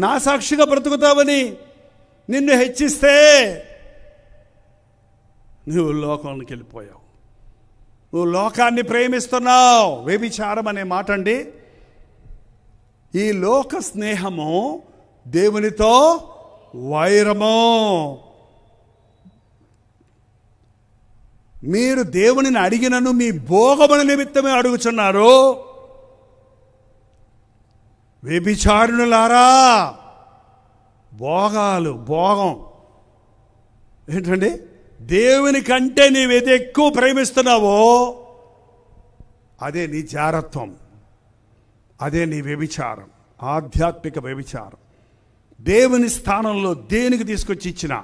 నా సాక్షిగా బ్రతుకుతావని నిన్ను హెచ్చిస్తే నువ్వు లోకానికి వెళ్ళిపోయావు. నువ్వు లోకాన్ని ప్రేమిస్తున్నావు. వ్యభిచారం అనే మాట అండి. ఈ లోక స్నేహము దేవునితో వైరము. మీరు దేవునిని అడిగినను మీ భోగముల నిమిత్తమే అడుగుచున్నారు. వ్యభిచారులారా, భోగం ఏంటండి? దేవుని కంటే నీవేది ఎక్కువ ప్రేమిస్తున్నావో అదే నీ జారత్వం, అదే నీ వ్యభిచారం, ఆధ్యాత్మిక వ్యభిచారం. దేవుని స్థానంలో దేనికి తీసుకొచ్చి ఇచ్చిన,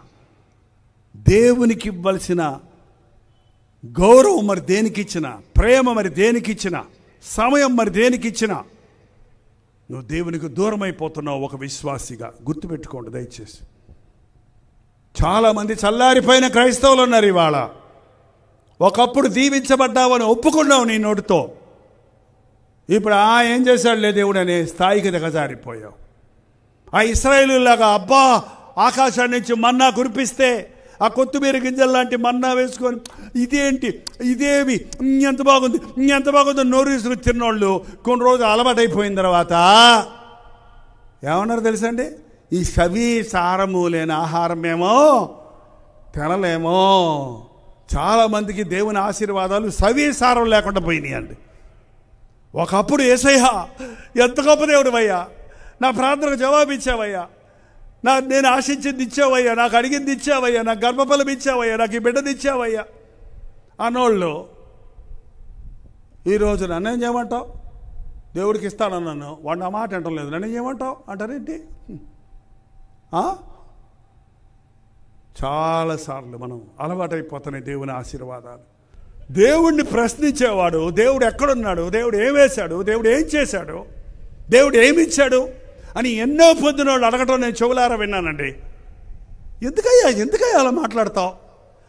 దేవునికి ఇవ్వాల్సిన గౌరవం మరి దేనికి ఇచ్చిన, ప్రేమ మరి దేనికి ఇచ్చిన, సమయం మరి దేనికి ఇచ్చిన, నువ్వు దేవునికి దూరం అయిపోతున్నావు ఒక విశ్వాసిగా. గుర్తుపెట్టుకోండి దయచేసి. చాలామంది చల్లారిపోయిన క్రైస్తవులు ఉన్నారు ఇవాళ. ఒకప్పుడు దీవించబడ్డావని ఒప్పుకున్నావు నీ నోటితో, ఇప్పుడు ఏం చేశాడులే దేవుడు అనే స్థాయికి దిగజారిపోయావు. ఆ ఇశ్రాయేలులాగా అబ్బా ఆకాశాన్ని నుంచి మన్నా కురిపిస్తే ఆ కొత్తిమీర గింజలు లాంటి మన్నా వేసుకొని ఇదేంటి ఇదేమి ఎంత బాగుంది ఎంత బాగుంది నోరు తీసుకుని తిన్నోళ్ళు కొన్ని రోజులు అలవాటైపోయిన తర్వాత ఏమన్నారు తెలుసండి? ఈ సవి సారము లేని ఆహారం ఏమో తినలేమో. చాలామందికి దేవుని ఆశీర్వాదాలు సవి సారం లేకుండా పోయినాయి అండి. ఒకప్పుడు యేసయ్యా ఎంత గొప్ప దేవుడు అయ్యా, నా ప్రార్థనకు జవాబు ఇచ్చావయ్యా, నేను ఆశించింది ఇచ్చావయ్యా, నాకు అడిగింది ఇచ్చావయ్యా, నాకు గర్భఫలం ఇచ్చావయ్యా, నాకు ఈ బిడ్డది ఇచ్చావయ్యా అన్నోళ్ళు ఈరోజు నన్నేం చేయమంటావు? దేవుడికి ఇస్తానన్నాను, వాడు నా మాట అంటం లేదు, నన్నేం చేయమంటావు అంటారేంటి? చాలాసార్లు మనం అలవాటైపోతున్నాయి దేవుని ఆశీర్వాదాలు. దేవుణ్ణి ప్రశ్నించేవాడు, దేవుడు ఎక్కడున్నాడు, దేవుడు ఏం వేశాడు, దేవుడు ఏం చేశాడు, దేవుడు ఏమిచ్చాడు అని ఎన్నో పొద్దున వాళ్ళు అడగటం నేను చెవులారా విన్నానండి. ఎందుకయ్యా అలా మాట్లాడతావు?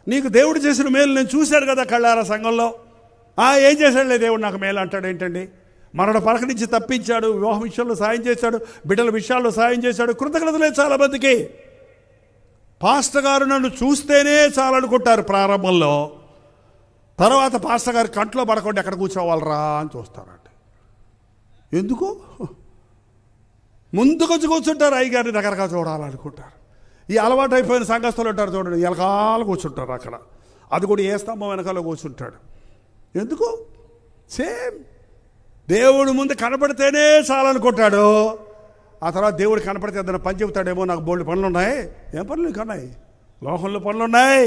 నీకు దేవుడు చేసిన మేలు నేను చూశాను కదా కళ్ళారా సంఘంలో. ఏం చేశాడులే దేవుడు నాకు మేలు అంటాడు ఏంటండి? మరణ పరక నుంచి తప్పించాడు, వివాహం విషయంలో సాయం చేశాడు, బిడ్డల విషయాల్లో సాయం చేశాడు. కృతజ్ఞత లేదు చాలామందికి. పాస్టర్ గారు నన్ను చూస్తేనే చాలనుకుంటారు ప్రారంభంలో, తర్వాత పాస్టర్ గారి కంట్లో పడకుండా ఎక్కడ కూర్చోవాలరా అని చూస్తారండి. ఎందుకు? ముందుకొచ్చి కూర్చుంటారు, అయ్యగారిని దగ్గరగా చూడాలనుకుంటారు. ఈ అలవాటు అయిపోయిన సంఘస్థులు ఉంటారు చూడండి, ఎలకాలు కూర్చుంటారు అక్కడ. అది కూడా ఏ స్తంభం వెనకాల కూర్చుంటాడు. ఎందుకు? సేమ్ దేవుడు ముందు కనపడితేనే చాలనుకుంటాడు. ఆ తర్వాత దేవుడు కనపడితే ఏదైనా పని చెబుతాడేమో, నాకు బోల్డ్ పనులు ఉన్నాయి. ఏం పనులు కన్నాయి? లోకంలో పనులు ఉన్నాయి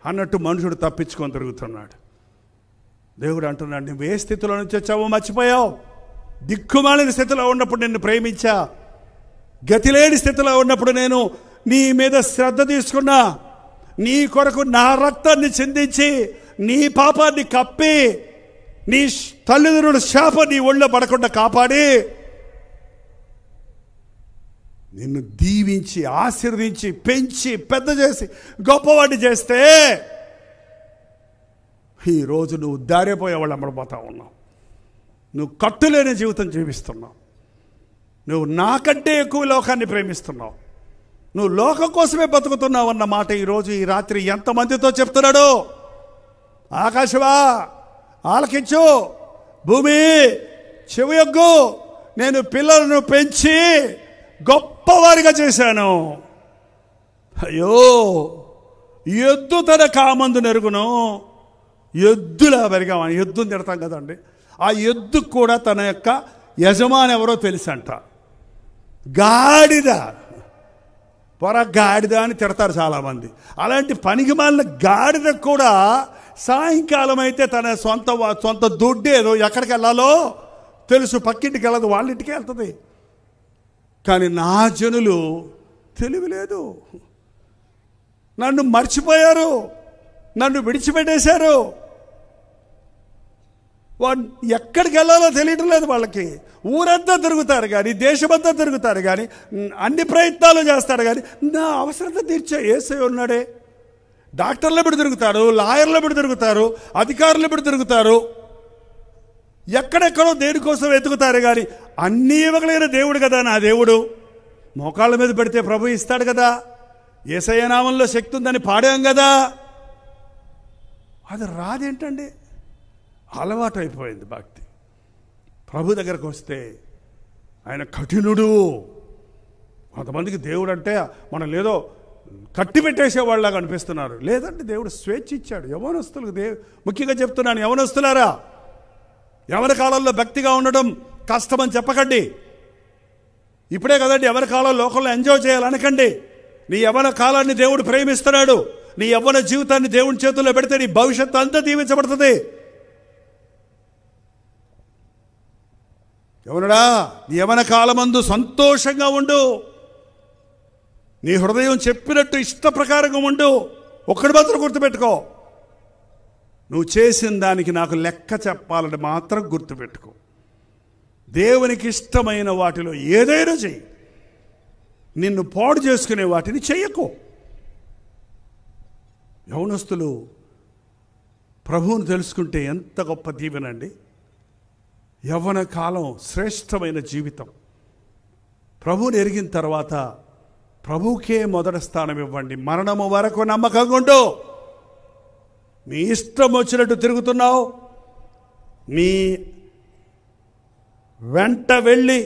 అన్నట్టు మనుషుడు తప్పించుకొని తిరుగుతున్నాడు. దేవుడు అంటున్నాడు, నువ్వు ఏ స్థితిలో నుంచి వచ్చావో మర్చిపోయావు. దిక్కుమాలిన స్థితిలో ఉన్నప్పుడు నిన్ను ప్రేమించా, గతిలేని స్థితిలో ఉన్నప్పుడు నేను నీ మీద శ్రద్ధ తీసుకున్నా, నీ కొరకు నా రక్తాన్ని చిందించి నీ పాపాన్ని కప్పి నీ తల్లిదండ్రుల శాపం నీ ఒళ్ళో పడకుండా కాపాడి నిన్ను దీవించి ఆశీర్వదించి పెంచి పెద్ద చేసి గొప్పవాడిని చేస్తే ఈరోజు నువ్వు దారిపోయేవాళ్ళు అమ్మడిపోతా ఉన్నావు. నువ్వు కట్టులేని జీవితం జీవిస్తున్నావు. నువ్వు నాకంటే ఎక్కువ లోకాన్ని ప్రేమిస్తున్నావు. నువ్వు లోకం కోసమే బతుకుతున్నావు అన్న మాట ఈరోజు ఈ రాత్రి ఎంతమందితో చెప్తున్నాడు? ఆకాశవా ఆలకించు, భూమి చెవియొగ్గు, నేను పిల్లలను పెంచి గొప్పవారిగా చేశాను. అయ్యో, ఎద్దు తన కామందు నెరుగును, ఎద్దులా పెరిగామని ఎద్దుని తిడతాం కదండి. ఆ ఎద్దు కూడా తన యొక్క యజమాని ఎవరో తెలుసంట. గాడిద, గాడిద అని తిడతారు చాలామంది. అలాంటి పనికి మాలిన గాడిద కూడా సాయంకాలం అయితే తన సొంత దుడ్డేదో ఎక్కడికి వెళ్ళాలో తెలుసు, పక్కింటికి వెళ్ళదు, వాళ్ళ ఇంటికి వెళ్తుంది. కానీ నా జనులు తెలివి లేదు, నన్ను మర్చిపోయారు, నన్ను విడిచిపెట్టేశారు. వాళ్ళు ఎక్కడికి వెళ్ళాలో తెలియటం లేదు వాళ్ళకి. ఊరంతా తిరుగుతారు కానీ, దేశమంతా తిరుగుతారు కానీ, అన్ని ప్రయత్నాలు చేస్తారు కానీ నా అవసరత తీర్చే యేసయ్య ఉన్నాడే. డాక్టర్లు ఎప్పుడు తిరుగుతారు, లాయర్లు ఎప్పుడు తిరుగుతారు, అధికారులు ఎప్పుడు తిరుగుతారు, ఎక్కడెక్కడో దేనికోసం వెతుకుతారు కానీ అన్నీ ఇవ్వగలిగిన దేవుడు కదా నా దేవుడు. మోకాళ్ళ మీద పెడితే ప్రభు ఇస్తాడు కదా. యేసయ్య నామంలో శక్తి ఉందని పాడాం కదా. అది రాదేంటండి? అలవాటు అయిపోయింది భక్తి. ప్రభు దగ్గరకు వస్తే ఆయన కఠినుడు. కొంతమందికి దేవుడు అంటే మనం లేదో కట్టి పెట్టేసేవాళ్ళగా అనిపిస్తున్నారు. లేదంటే దేవుడు స్వేచ్ఛ ఇచ్చాడు యవనస్తులకు. ముఖ్యంగా చెప్తున్నాను, యవనస్తులారా, ఎవరి కాలంలో భక్తిగా ఉండడం కష్టమని చెప్పకండి. ఇప్పుడే కదండి ఎవరి కాలం లోకంలో ఎంజాయ్ చేయాలనకండి. నీ యవ్వన కాలాన్ని దేవుడు ప్రేమిస్తున్నాడు. నీ యవ్వన జీవితాన్ని దేవుని చేతుల్లో పెడితే నీ భవిష్యత్తు అంతా దీవించబడుతుంది. ఎవరుడా, నీ యవ్వన కాలమందు సంతోషంగా ఉండు, నీ హృదయం చెప్పినట్టు ఇష్ట ప్రకారంగా ఉండు. ఒక్కడి మాత్రం గుర్తుపెట్టుకో, నువ్వు చేసిన దానికి నాకు లెక్క చెప్పాలని మాత్రం గుర్తుపెట్టుకో. దేవునికి ఇష్టమైన వాటిలో ఏదైనా చెయ్యి, నిన్ను పాడు చేసుకునే వాటిని చెయ్యకు. యవనస్తులు ప్రభువును తెలుసుకుంటే ఎంత గొప్ప దీవెనండి. యవ్వన కాలం శ్రేష్టమైన జీవితం. ప్రభువుని ఎరిగిన తర్వాత ప్రభువుకే మొదటి స్థానం ఇవ్వండి. మరణము వరకు నమ్మకంగా ఉండు. నీ ఇష్టం వచ్చినట్టు తిరుగుతున్నావు, నీ వెంట వెళ్ళి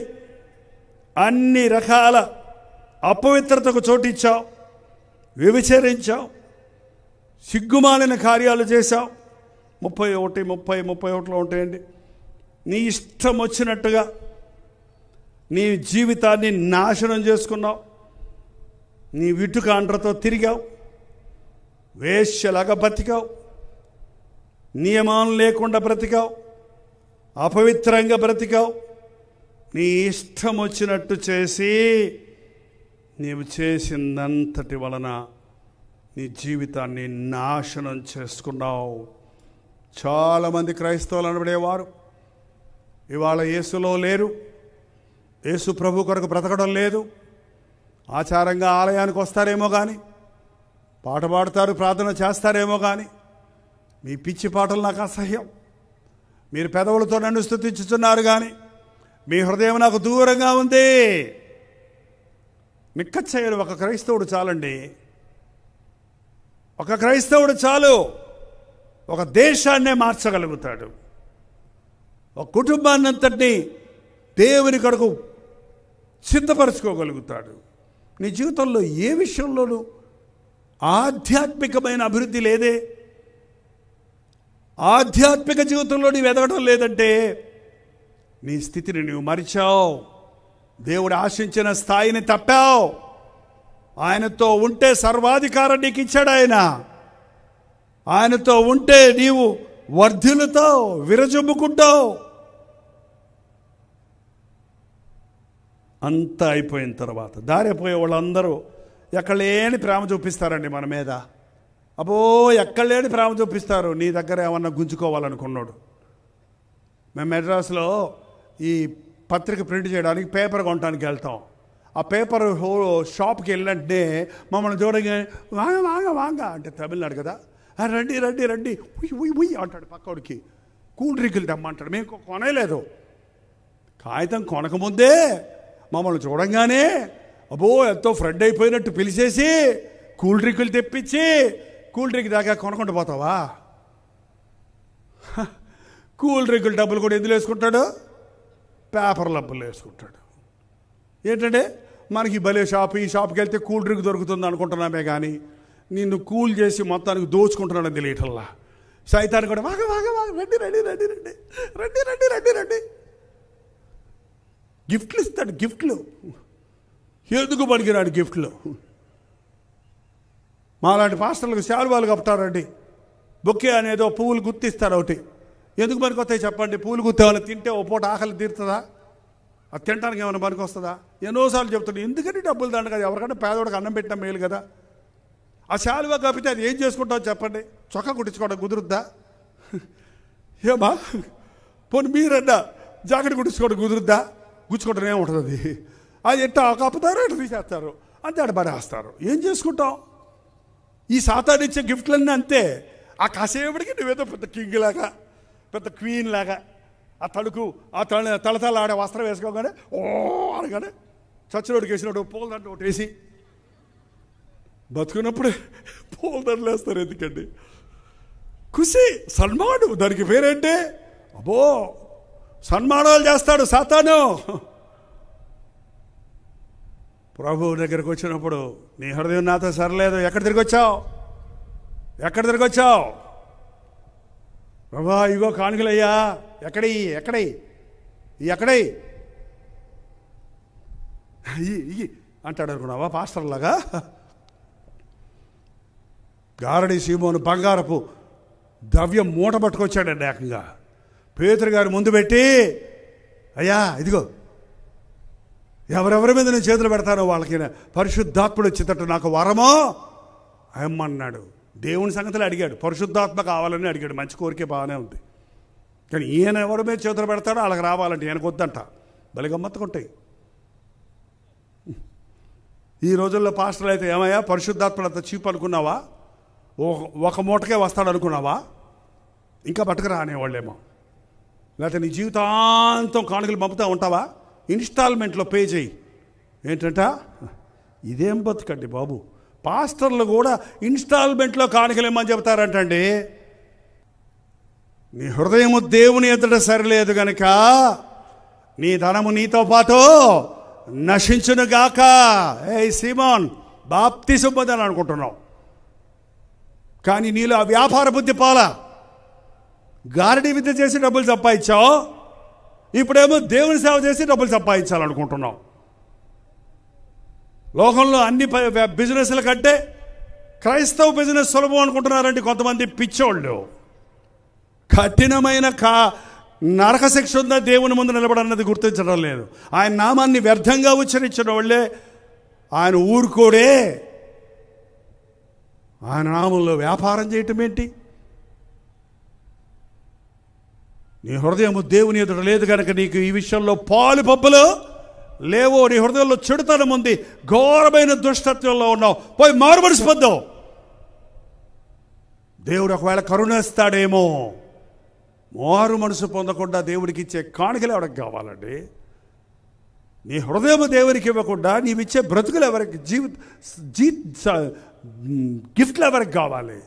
అన్ని రకాల అపవిత్రతకు చోటిచ్చావు, వ్యభిచరించావు, సిగ్గుమాలిన కార్యాలు చేశావు. 31 ఉంటాయండి. నీ ఇష్టం వచ్చినట్టుగా నీ జీవితాన్ని నాశనం చేసుకున్నావు. నీ విటుకాండ్రతో తిరిగావు, వేశ్యలాగా బ్రతికావు, నియమాలు లేకుండా బ్రతికావు, అపవిత్రంగా బ్రతికావు. నీ ఇష్టం వచ్చినట్టు చేసి నీవు చేసిందంతటి వలన నీ జీవితాన్ని నాశనం చేసుకున్నావు. చాలామంది క్రైస్తవులు అనబడేవారు ఇవాళ యేసులో లేరు. యేసు ప్రభు కొరకు బ్రతకడం లేదు. ఆచారంగా ఆలయానికి వస్తారేమో కానీ, పాట పాడతారు, ప్రార్థన చేస్తారేమో కానీ, మీ పిచ్చి పాటలు నాకు అసహ్యం. మీరు పెదవులతో నన్ను స్తుతించుతున్నారు కానీ మీ హృదయం నాకు దూరంగా ఉంది. నిక్కచ్చయ్యను ఒక క్రైస్తవుడు చాలండి. ఒక క్రైస్తవుడు చాలు, ఒక దేశాన్నే మార్చగలుగుతాడు. ఒక కుటుంబాన్ని అంతటినీ దేవుని కొరకు సిద్ధపరచుకోగలుగుతాడు. నీ జీవితంలో ఏ విషయంలోనూ ఆధ్యాత్మికమైన అభివృద్ధి లేదే. ఆధ్యాత్మిక జీవితంలో నీవు ఎదగడం లేదంటే నీ స్థితిని నువ్వు మరిచావు. దేవుడు ఆశించిన స్థాయిని తప్పావు. ఆయనతో ఉంటే సర్వాధికారం నీకు ఇచ్చాడు ఆయన. ఆయనతో ఉంటే నీవు వర్ధిల్లుతావు, విరజొమ్ముకుంటావు. అంతా అయిపోయిన తర్వాత దారిపోయే వాళ్ళందరూ ఎక్కడలేని ప్రేమ చూపిస్తారండి మన మీద. అబ్బో, ఎక్కడలేని ప్రేమ చూపిస్తారు. నీ దగ్గర ఏమన్నా గుంజుకోవాలనుకున్నాడు. మేము మెడ్రాస్లో ఈ పత్రిక ప్రింట్ చేయడానికి పేపర్ కొనడానికి వెళ్తాం. ఆ పేపర్ షాప్కి వెళ్ళంటే మమ్మల్ని చూడగా వాంగ వాంగ వాంగ అంటే తమిళనాడు కదా, రండి రండి రండి ఉయ్ ఉయ్ అంటాడు పక్కడికి. కూల్ డ్రింకులు తెమ్మంటాడు. మేము కొనలేదు. కాగితం కొనకముందే మమ్మల్ని చూడంగానే అబ్బో ఎంతో ఫ్రెండ్ అయిపోయినట్టు పిలిచేసి కూల్ డ్రింకులు తెప్పించి, కూల్ డ్రింక్ దాకా కొనకుండా పోతావా? కూల్ డ్రింకులు డబ్బులు కూడా ఎందులో వేసుకుంటాడు? పేపర్ డబ్బులు వేసుకుంటాడు. ఏంటంటే మనకి భలే షాప్, ఈ షాప్కి వెళ్తే కూల్ డ్రింక్ దొరుకుతుంది అనుకుంటున్నామే కానీ నిన్ను కూల్ చేసి మొత్తానికి దోచుకుంటున్నాడని తెలియటల్లా. సైతాన్ని కూడా వాగ వాగ వాగ రండి రండి రండి రండి రండి రండి రండి రండి గిఫ్ట్లు ఇస్తాడు. గిఫ్ట్లు ఎందుకు పనికిరాడు గిఫ్ట్లు? మాలాంటి పాస్టర్లకు శాలువాలు కప్పుతారండి, బొక్కే అనేదో పువ్వులు గుర్తిస్తారు ఒకటి. ఎందుకు పనికొస్తాయి చెప్పండి? పూలు గుర్తేమైనా తింటే ఓ పూట ఆకలి తీరుతుందా? అది తినడానికి ఏమైనా పనికి వస్తుందా? ఎన్నోసార్లు చెప్తాడు, ఎందుకని డబ్బులు దండ కదా, ఎవరికంటే పేదవాడికి అన్నం పెట్టినా మేలు కదా. ఆ శాలువా కప్పితే అది ఏం చేసుకుంటావు చెప్పండి? చొక్కా కుట్టించుకోవడం కుదురుద్దా? ఏమా పోనీ మీరన్నా జాకెట్ కుట్టించుకోవడం కుదురుద్దా? గుచ్చుకోవడం ఏముంటుంది? అది ఎట్టా కప్పుతారు, ఎట్లా తీసేస్తారు, అంతే అటు పడేస్తారు. ఏం చేసుకుంటాం? ఈ సాతాను ఇచ్చే గిఫ్ట్లన్నీ అంతే. ఆ కాసేపటికి నువ్వేదో పెద్ద కింగ్ లాగా, పెద్ద క్వీన్ లాగా, ఆ తడుకు ఆ తలతల ఆడే వస్త్రం వేసుకోగానే ఓ అనగానే చచ్చినోడికి వేసినట్టు పూలదండ ఒకటి వేసి, బతుకున్నప్పుడే పూలదండలు వేస్తారు. ఎందుకండి? ఖుషి, సన్మానం, దానికి పేరేంటి? అబ్బో సన్మానాలు చేస్తాడు సాతాను. ప్రభు దగ్గరకు వచ్చినప్పుడు నీ హృదయం నాతో సరలేదు, ఎక్కడ తిరిగి వచ్చావు? ఎక్కడ తిరిగి వచ్చావు? ప్రభా ఇగో కానుకలయ్యా, ఎక్కడై ఎక్కడై ఎక్కడై ఇయ్యి అంటాడు అనుకున్నావా పాస్టర్లాగా? గారడి సీమోను బంగారపు ద్రవ్యం మూట పట్టుకొచ్చాడండి ఏకంగా. పేతురు గారు ముందు పెట్టి, అయ్యా ఇదిగో ఎవరెవరి మీద నేను చేతులు పెడతానో వాళ్ళకి పరిశుద్ధాత్ముడు వచ్చేటట్టు నాకు వరమో అమ్మన్నాడు. దేవుని సంగతిలో అడిగాడు, పరిశుద్ధాత్మ కావాలని అడిగాడు. మంచి కోరికే బాగానే ఉంది, కానీ ఈయన ఎవరి మీద చేతులు పెడతాడో వాళ్ళకి రావాలంటే ఈయనకు వద్దంట. భలే గమ్మత్తుకుంటాయి ఈ రోజుల్లో. పాస్టర్లు అయితే ఏమయ్యా పరిశుద్ధాత్మడు అంత చీప్ అనుకున్నావా? ఒక మూటకే వస్తాడు అనుకున్నావా? ఇంకా పట్టుకురా అనేవాళ్ళేమో. లేకపోతే నీ జీవితాంతం కానుకలు పంపుతూ ఉంటావా? ఇన్స్టాల్మెంట్లో పే చేయి. ఏంటంట? ఇదేం బతుకండి బాబు. పాస్టర్లు కూడా ఇన్స్టాల్మెంట్లో కానుకలు ఏమని చెబుతారంటండి. నీ హృదయము దేవుని ఎదుట సరిలేదు గనుక నీ ధనము నీతో పాటు నశించునుగాక. ఏ సీమోన్, బాప్తిసం పొందాలని అనుకుంటున్నావు, కానీ నీలో ఆ వ్యాపార బుద్ధి పాలా. గారడీ విద్య చేసి డబ్బులు సంపాదించావు, ఇప్పుడేమో దేవుని సేవ చేసి డబ్బులు సంపాదించాలనుకుంటున్నావు. లోకంలో అన్ని బిజినెస్ల కంటే క్రైస్తవ బిజినెస్ సులభం అనుకుంటున్నారండి కొంతమంది పిచ్చోళ్ళు. కఠినమైన నరక శిక్ష ఉందా దేవుని ముందు నిలబడన్నది గుర్తించడం లేదు. ఆయన నామాన్ని వ్యర్థంగా ఉచ్చరించిన వాళ్ళే ఆయన ఊరుకోడే. ఆయన నామంలో వ్యాపారం చేయటం ఏంటి? నీ హృదయము దేవుని ఎదుట లేదు కనుక నీకు ఈ విషయంలో పాలు పప్పులు లేవో. నీ హృదయంలో చెడుతనం ఉంది, ఘోరమైన దుష్టత్వంలో ఉన్నావు. పోయి మారు మనసు పొందావు. దేవుడు ఒకవేళ కరుణిస్తాడేమో. మారు మనసు పొందకుండా దేవుడికి ఇచ్చే కానుకలు ఎవరికి కావాలండి? నీ హృదయము దేవునికి ఇవ్వకుండా నీవిచ్చే బ్రతుకులు ఎవరికి, గిఫ్ట్లు ఎవరికి కావాలి?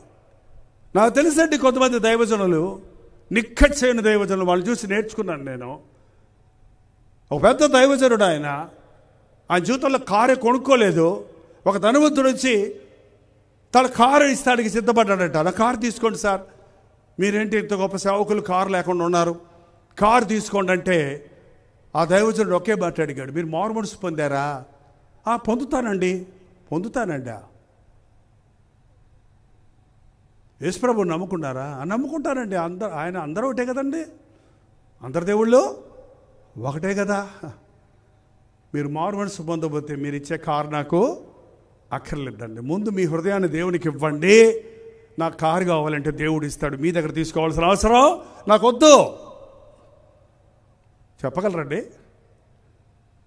నాకు తెలుసండి కొంతమంది దైవజనులు, నిక్కచ్చైన దైవజనులు, వాళ్ళు చూసి నేర్చుకున్నాను నేను. ఒక పెద్ద దైవజనుడు, ఆయన జీవితంలో కారే కొనుక్కోలేదు. ఒక ధనవంతుడు వచ్చి తన కారు ఇస్తానికి సిద్ధపడ్డాడట. నా కారు తీసుకోండి సార్, మీరేంటి ఇంత గొప్ప సేవకులు కారు లేకుండా ఉన్నారు, కారు తీసుకోండి అంటే ఆ దైవజనుడు ఒకే మాట అడిగాడు, మీరు మారు మనసు పొందారా? పొందుతానండి. యేసుప్రభుని నమ్ముకున్నారా? నమ్ముకుంటానండి. ఆయన అందరూ ఒకటే కదండి, అందరు దేవుళ్ళు ఒకటే కదా. మీరు మారు మనసు పొందబోతే మీరు ఇచ్చే కారు నాకు అక్కర్లేదండి. ముందు మీ హృదయాన్ని దేవునికి ఇవ్వండి. నాకు కారు కావాలంటే దేవుడు ఇస్తాడు, మీ దగ్గర తీసుకోవాల్సిన అవసరం నాకు వద్దు. చెప్పగలరండి?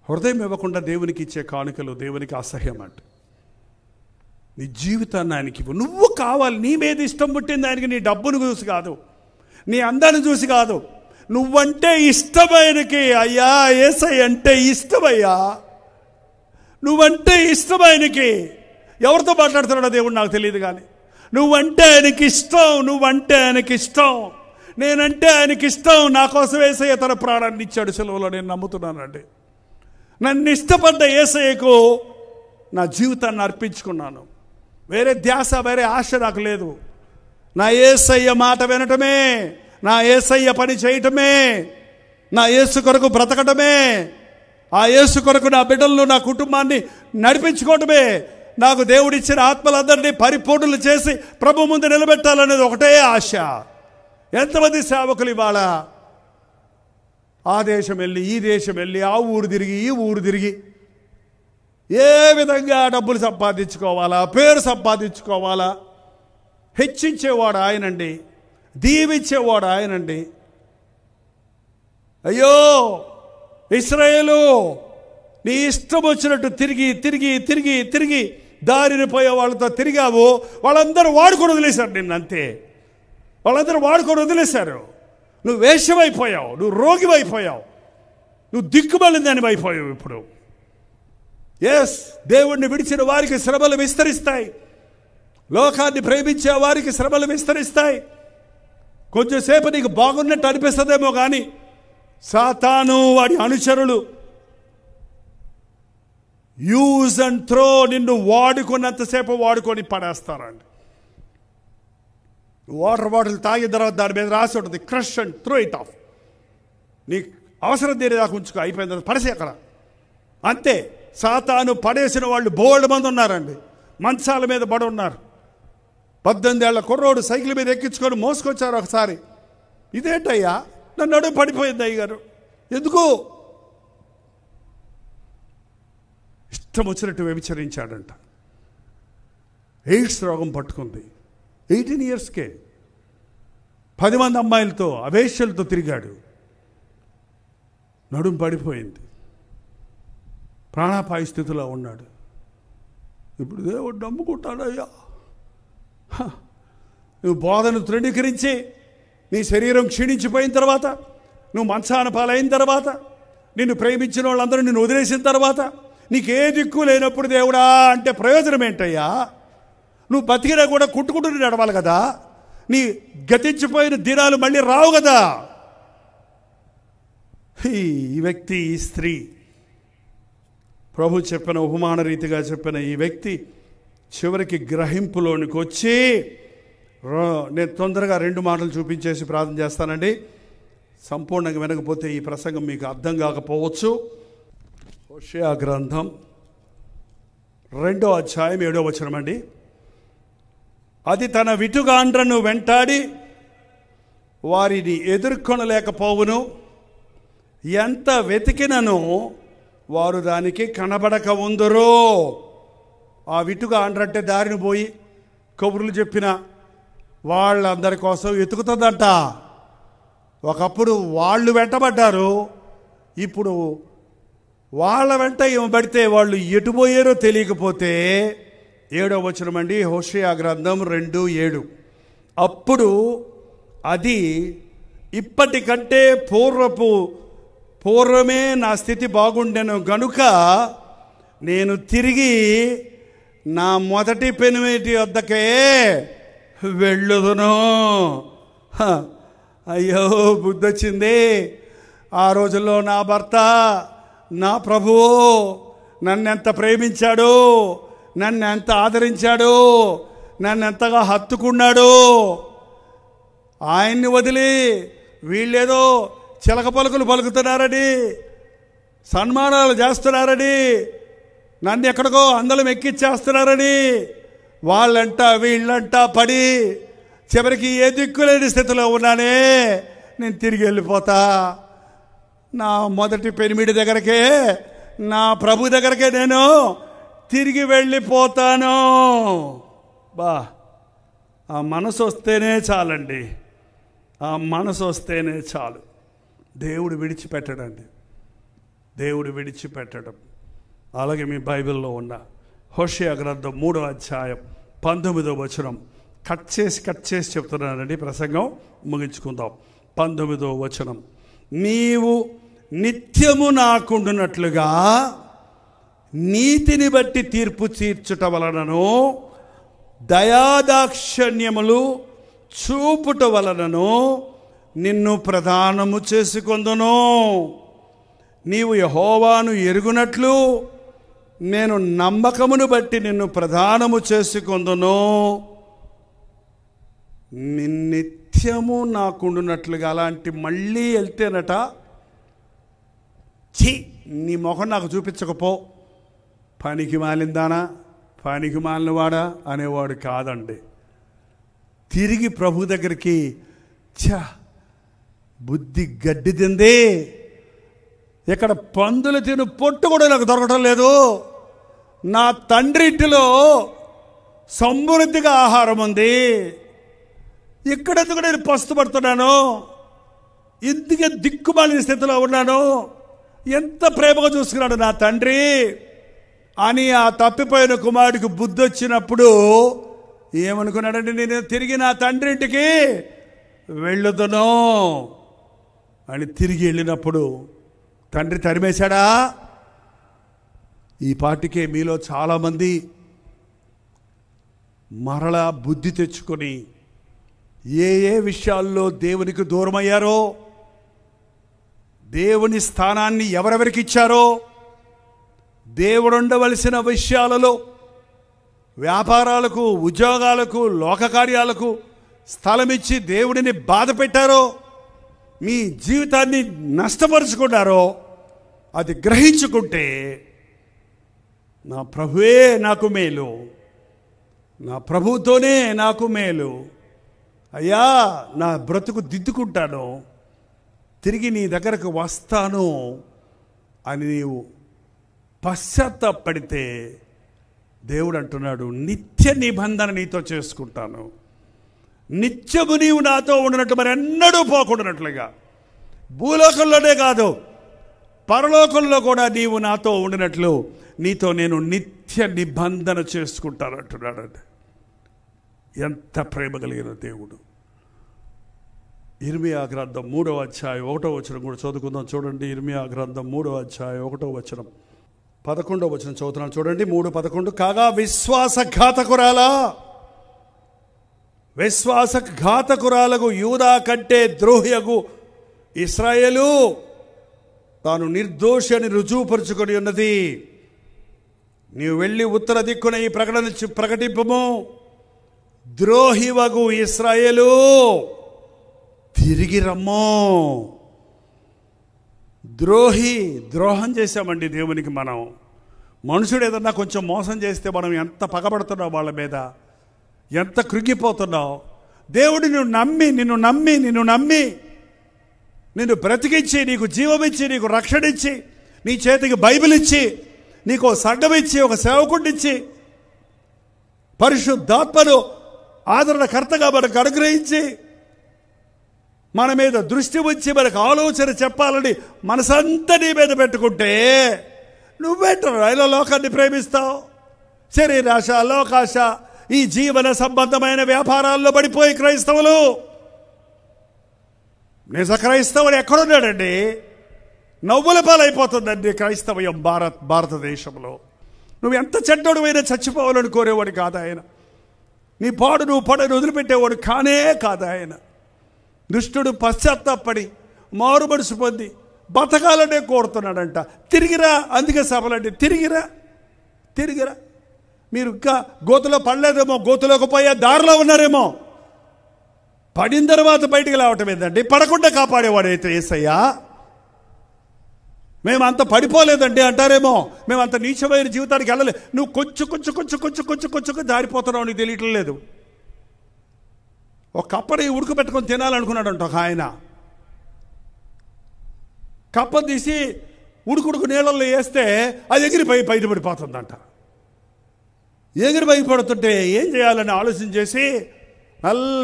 హృదయం ఇవ్వకుండా దేవునికి ఇచ్చే కానుకలు దేవునికి అసహ్యం అంట. నీ జీవితాన్ని ఆయనకి ఇవ్వు. నువ్వు కావాలి, నీ మీద ఇష్టం పుట్టింది ఆయనకి. నీ డబ్బును చూసి కాదు, నీ అందాన్ని చూసి కాదు, నువ్వంటే ఇష్టమైనకి. అయ్యా యేసయ్య అంటే ఇష్టమయ్యా, నువ్వంటే ఇష్టమైనకి. ఎవరితో మాట్లాడుతున్నాడో దేవుడు నాకు తెలియదు, కానీ నువ్వంటే ఆయనకి ఇష్టం, నువ్వంటే ఆయనకి ఇష్టం, నేనంటే ఆయనకి ఇష్టం. నా కోసం యేసయ్య తన ప్రాణాన్ని ఇచ్చాడు సెలవులో, నేను నమ్ముతున్నానండి. నన్ను ఇష్టపడ్డ యేసయ్యకు నా జీవితాన్ని అర్పించుకున్నాను. వేరే ధ్యాస, వేరే ఆశ నాకు లేదు. నా యేసయ్య మాట వినటమే, నా యేసయ్య పని చేయటమే, నా యేసు కొరకు బ్రతకటమే. ఆ యేసు కొరకు నా బిడ్డలను, నా కుటుంబాన్ని నడిపించుకోవటమే. నాకు దేవుడిచ్చిన ఆత్మలందరినీ పరిపూర్ణులు చేసి ప్రభు ముందు నిలబెట్టాలనేది ఒకటే ఆశ. ఎంతమంది సేవకులు ఇవాళ ఆ దేశం వెళ్ళి, ఈ దేశం వెళ్ళి, ఆ ఊరు తిరిగి, ఈ ఊరు తిరిగి ఏ విధంగా డబ్బులు సంపాదించుకోవాలా, పేరు సంపాదించుకోవాలా. హెచ్చించేవాడు ఆయనండి, దీవించేవాడు ఆయనండి. అయ్యో ఇశ్రాయేలు, నీ ఇష్టం వచ్చినట్టు తిరిగి తిరిగి తిరిగి తిరిగి దారిని పోయే వాళ్ళతో తిరిగావు. వాళ్ళందరూ వాడుకొని వదిలేశారు నిన్ను, అంతే. వాళ్ళందరూ వాడుకొని వదిలేశారు. నువ్వు వేషమైపోయావు, నువ్వు రోగివైపోయావు, నువ్వు దిక్కుమాలిన దానివి అయిపోయావు. ఇప్పుడు ఎస్, దేవుణ్ణి విడిచిన వారికి శ్రమలు విస్తరిస్తాయి. లోకాన్ని ప్రేమించే వారికి శ్రమలు విస్తరిస్తాయి. కొంచెంసేపు నీకు బాగున్నట్టు అనిపిస్తుందేమో కానీ సాతాను వాడి అనుచరులు యూజ్ అండ్ త్రో, నిన్ను వాడుకున్నంతసేపు వాడుకొని పడేస్తారండి. వాటర్ బాటిల్ తాగిన తర్వాత దాని మీద రాసి ఉంటుంది crush and throw it of. నీకు అవసరం తీరేదాకా ఉంచుకో, అయిపోయిన తర్వాత పడేసి అక్కడ, అంతే. సాతాను పడేసిన వాళ్ళు బోల్డ్ మంది ఉన్నారండి. మంచాల మీద పడి ఉన్నారు. 18 ఏళ్ల కుర్రోడు సైకిల్ మీద ఎక్కించుకొని మోసుకొచ్చారు ఒకసారి. ఇదేంటయ్యా, నన్ను అడుగు పడిపోయింది అయ్యగారు. ఎందుకు? ఇష్టం వచ్చినట్టు వ్యభిచరించాడంట. ఎయిడ్స్ రోగం పట్టుకుంది. 18 ఇయర్స్కే 10 మంది అమ్మాయిలతో, అవేశ్యలతో తిరిగాడు. నడుము పడిపోయింది. ప్రాణాపాయ స్థితిలో ఉన్నాడు. ఇప్పుడు దేవుడు నమ్ముకుంటాడయ్యా. నువ్వు బోధను తృణీకరించి నీ శరీరం క్షీణించిపోయిన తర్వాత, నువ్వు మంచాన పాలైన తర్వాత, నిన్ను ప్రేమించిన వాళ్ళందరూ నిన్ను వదిలేసిన తర్వాత, నీకే దిక్కు లేనప్పుడు దేవుడా అంటే ప్రయోజనం ఏంటయ్యా? నువ్వు బతికినా కూడా కుట్టుకుంటూ నడవాలి కదా. నీ గతించిపోయిన దినాలు మళ్ళీ రావు కదా. ఈ వ్యక్తి, ఈ స్త్రీ, ప్రభు చెప్పిన ఉపమాన రీతిగా చెప్పిన ఈ వ్యక్తి చివరికి గ్రహింపులోనికి వచ్చి, నేను తొందరగా 2 మాటలు చూపించేసి ప్రార్థన చేస్తానండి. సంపూర్ణంగా వినకపోతే ఈ ప్రసంగం మీకు అర్థం కాకపోవచ్చు. హోషేయ గ్రంథం 2వ అధ్యాయం 7వ వచనం అండి. అది తన విటుగాండ్రను వెంటాడి వారిని ఎదుర్కొనలేకపోవును, ఎంత వెతికినను వారు దానికి కనబడక ఉందరో. ఆ విటుగా అండ్రంటే దారిని పోయి కబుర్లు చెప్పిన వాళ్ళందరి కోసం వెతుకుతుందంట. ఒకప్పుడు వాళ్ళు వెంటబడ్డారు, ఇప్పుడు వాళ్ళ వెంట పడితే వాళ్ళు ఎటు పోయారో తెలియకపోతే 7వ వచనం అండి, హోషేయ గ్రంథం 2:7. అప్పుడు అది ఇప్పటికంటే పూర్వమే నా స్థితి బాగుండెను గనుక నేను తిరిగి నా మొదటి పెనిమిటి వద్దకే వెళ్ళుదును. అయ్యో బుద్ధొచ్చింది. ఆ రోజుల్లో నా భర్త, నా ప్రభువు నన్ను ఎంత ప్రేమించాడు, నన్ను ఎంత ఆదరించాడు, నన్ను ఎంతగా హత్తుకున్నాడు. ఆయన్ని వదిలి వీళ్ళేదో చిలక పలుకులు పలుకుతున్నారని, సన్మానాలు చేస్తున్నారని, నన్ను ఎక్కడికో అందలం ఎక్కిచ్చేస్తున్నారని వాళ్ళంట వీళ్ళంట పడి చివరికి ఏ దిక్కులేని స్థితిలో ఉన్నానే. నేను తిరిగి వెళ్ళిపోతా నా మొదటి పెనిమిడి దగ్గరకే, నా ప్రభు దగ్గరకే నేను తిరిగి వెళ్ళిపోతాను. బా, ఆ మనసు వస్తేనే చాలండి. ఆ మనసు వస్తేనే చాలు. దేవుడు విడిచిపెట్టడండి, దేవుడు విడిచిపెట్టడం. అలాగే మీ బైబిల్లో ఉన్న హోషేయ గ్రంథం 3వ అధ్యాయం 19వ వచనం కట్ చేసి చెప్తున్నానండి. ప్రసంగం ముగించుకుందాం. 19వ వచనం, నీవు నిత్యము నాకుండునట్లుగా నీతిని బట్టి తీర్పు తీర్చుట వలనను దయాదాక్షణ్యములు చూపుట వలనను నిన్ను ప్రదానము చేసుకొందును. నీవు యెహోవాను ఎరుగునట్లు నేను నమ్మకమును బట్టి నిన్ను ప్రదానము చేసుకొందును. నిత్యము నాకుండునట్లుగా. అలాంటి మళ్ళీ వెళ్తేనట ఛీ, నీ మొహం నాకు చూపించకపో, పనికి మాలిందానా, పనికి మాలినవాడా అనేవాడు కాదండి. తిరిగి ప్రభు దగ్గరికి, ఛా బుద్ధి గడ్డి తింది, ఇక్కడ పందులు తిను పొట్టు కూడా నాకు దొరకటం లేదు, నా తండ్రి ఇంటిలో సమృద్ధిగా ఆహారం ఉంది, ఇక్కడెందుకు నేను పస్తుపడుతున్నాను, ఇందుకే దిక్కుమాలిన స్థితిలో ఉన్నాను, ఎంత ప్రేమగా చూసుకున్నాడు నా తండ్రి అని ఆ తప్పిపోయిన కుమారుడికి బుద్ధి వచ్చినప్పుడు ఏమనుకున్నాడంటే, నేను తిరిగి నా తండ్రి ఇంటికి వెళ్ళుదును అని తిరిగి వెళ్ళినప్పుడు తండ్రి తరిమేశాడా? ఈ పాటికే మీలో చాలామంది మరలా బుద్ధి తెచ్చుకొని ఏ ఏ విషయాల్లో దేవునికి దూరమయ్యారో, దేవుని స్థానాన్ని ఎవరెవరికి ఇచ్చారో, దేవుడు ఉండవలసిన విషయాలలో వ్యాపారాలకు, ఉద్యోగాలకు, లోక కార్యాలకు స్థలమిచ్చి దేవుడిని బాధ పెట్టారో, మీ జీవితాన్ని నష్టపరుచుకున్నారో, అది గ్రహించుకుంటే నా ప్రభువే నాకు మేలు, నా ప్రభుతోనే నాకు మేలు, అయ్యా నా బ్రతుకు దిద్దుకుంటాను, తిరిగి నీ దగ్గరకు వస్తాను అని నీవు పశ్చాత్తాపడితే దేవుడు అంటున్నాడు, నిత్య నిబంధన నీతో చేసుకుంటాను, నిత్యము నీవు నాతో ఉండనట్టు మరి ఎన్నడూ పోకుండానట్లుగా, భూలోకంలోనే కాదు పరలోకంలో కూడా నీవు నాతో ఉండినట్లు నీతో నేను నిత్య నిబంధన చేసుకుంటాను అంటున్నాడు. ఎంత ప్రేమ కలిగిన దేవుడు. ఇర్మియా గ్రంథం 3వ అధ్యాయం 1వ వచనం కూడా చదువుకుందాం చూడండి. ఇర్మియా గ్రంథం 3వ అధ్యాయం 1వ వచనం 11వ వచనం చదువుతున్నాను చూడండి. 3:11 కాగా విశ్వాసఘాతకురాలకు యూదా కంటే ద్రోహియగు ఇశ్రాయేలు తాను నిర్దోషి అని రుజువుపరుచుకొని ఉన్నది. నీవు వెళ్ళి ఉత్తర దిక్కున ఈ ప్రకటింపము, ద్రోహివగు ఇశ్రాయేలు తిరిగి రమ్మో. ద్రోహం చేశామండి దేవునికి. మనం మనుషుడు ఏదన్నా కొంచెం మోసం చేస్తే మనం ఎంత పగబడుతున్నాం వాళ్ళ మీద, ఎంత కృంగిపోతున్నావు. దేవుడు నిన్ను నమ్మి నిన్ను బ్రతికించి, నీకు జీవమిచ్చి, నీకు రక్షణ ఇచ్చి, నీ చేతికి బైబిల్ ఇచ్చి, నీకు సంఘం ఇచ్చి, ఒక సేవకుడిచ్చి, పరిశుద్ధాత్మను ఆదరణకర్తగా మనకు అనుగ్రహించి, మన మీద దృష్టి ఉంచి మనకు ఆలోచన చెప్పాలని మనసంతా నీ మీద పెట్టుకుంటే నువ్వేంటారు ఇలా లోకాన్ని ప్రేమిస్తావు? శరీరాశ, లోకాశ, ఈ జీవన సంబంధమైన వ్యాపారాల్లో పడిపోయి క్రైస్తవులు. నిజ క్రైస్తవుడు ఎక్కడున్నాడండి? నవ్వుల పాలైపోతుందండి క్రైస్తవ్యం భారతదేశంలో. నువ్వు ఎంత చెడ్డోడువైనా చచ్చిపోవాలని కోరేవాడు కాదు ఆయన. నీ పాడు నువ్వు పడని వదిలిపెట్టేవాడు కానే కాదు ఆయన. దుష్టుడు పశ్చాత్తాపడి మారు మనసు పొంది బతకాలనే కోరుతున్నాడంట. తిరిగిరా, అందుకే సభలండి, తిరిగిరా. మీరు ఇంకా గోతులో పడలేదేమో, గోతులోకి పోయే దారిలో ఉన్నారేమో. పడిన తర్వాత బయటికి రావటం ఏంటండి? పడకుండా కాపాడేవాడైతే యేసయ్యా. మేమంత పడిపోలేదండి అంటారేమో, మేమంత నీచమైన జీవితానికి వెళ్ళలేదు. నువ్వు కొంచెం దారిపోతున్నావు, నీకు తెలియటం లేదు. ఒక కప్పని ఉడకబెట్టుకొని తినాలనుకున్నాడంట ఒక ఆయన. కప్ప తీసి ఉడుకుడుకు నీళ్ళల్లో వేస్తే అది ఎగిరిపోయి బయటపడిపోతుందంట. బయటపడుతుంటే ఏం చేయాలని ఆలోచన చేసి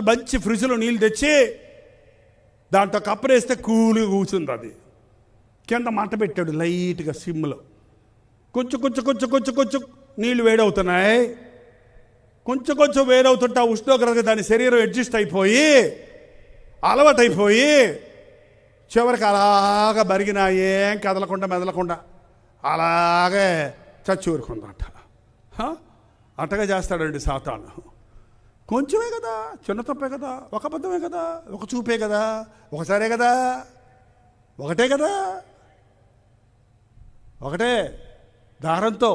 మంచి ఫ్రిడ్జ్లో నీళ్ళు తెచ్చి దాంట్లో కప్పరేస్తే కూలిగా కూర్చుంది. అది కింద మంట పెట్టాడు లైట్గా సిమ్లో. కొంచెం నీళ్ళు వేడవుతున్నాయి. కొంచెం వేడవుతుంటే ఆ ఉష్ణోగ్రతగా దాని శరీరం అడ్జస్ట్ అయిపోయి అలవాటైపోయి చివరికి అలాగా బరిగినా ఏం కదలకుండా మెదలకుండా అలాగే చచ్చి ఊరుకుందంట. అట్టగా చేస్తాడండి సాతాను. కొంచెమే కదా, చిన్న తప్పే కదా, ఒక అబద్ధమే కదా, ఒక చూపే కదా, ఒకసారే కదా, ఒకటే కదా, ఒకటే దారంతో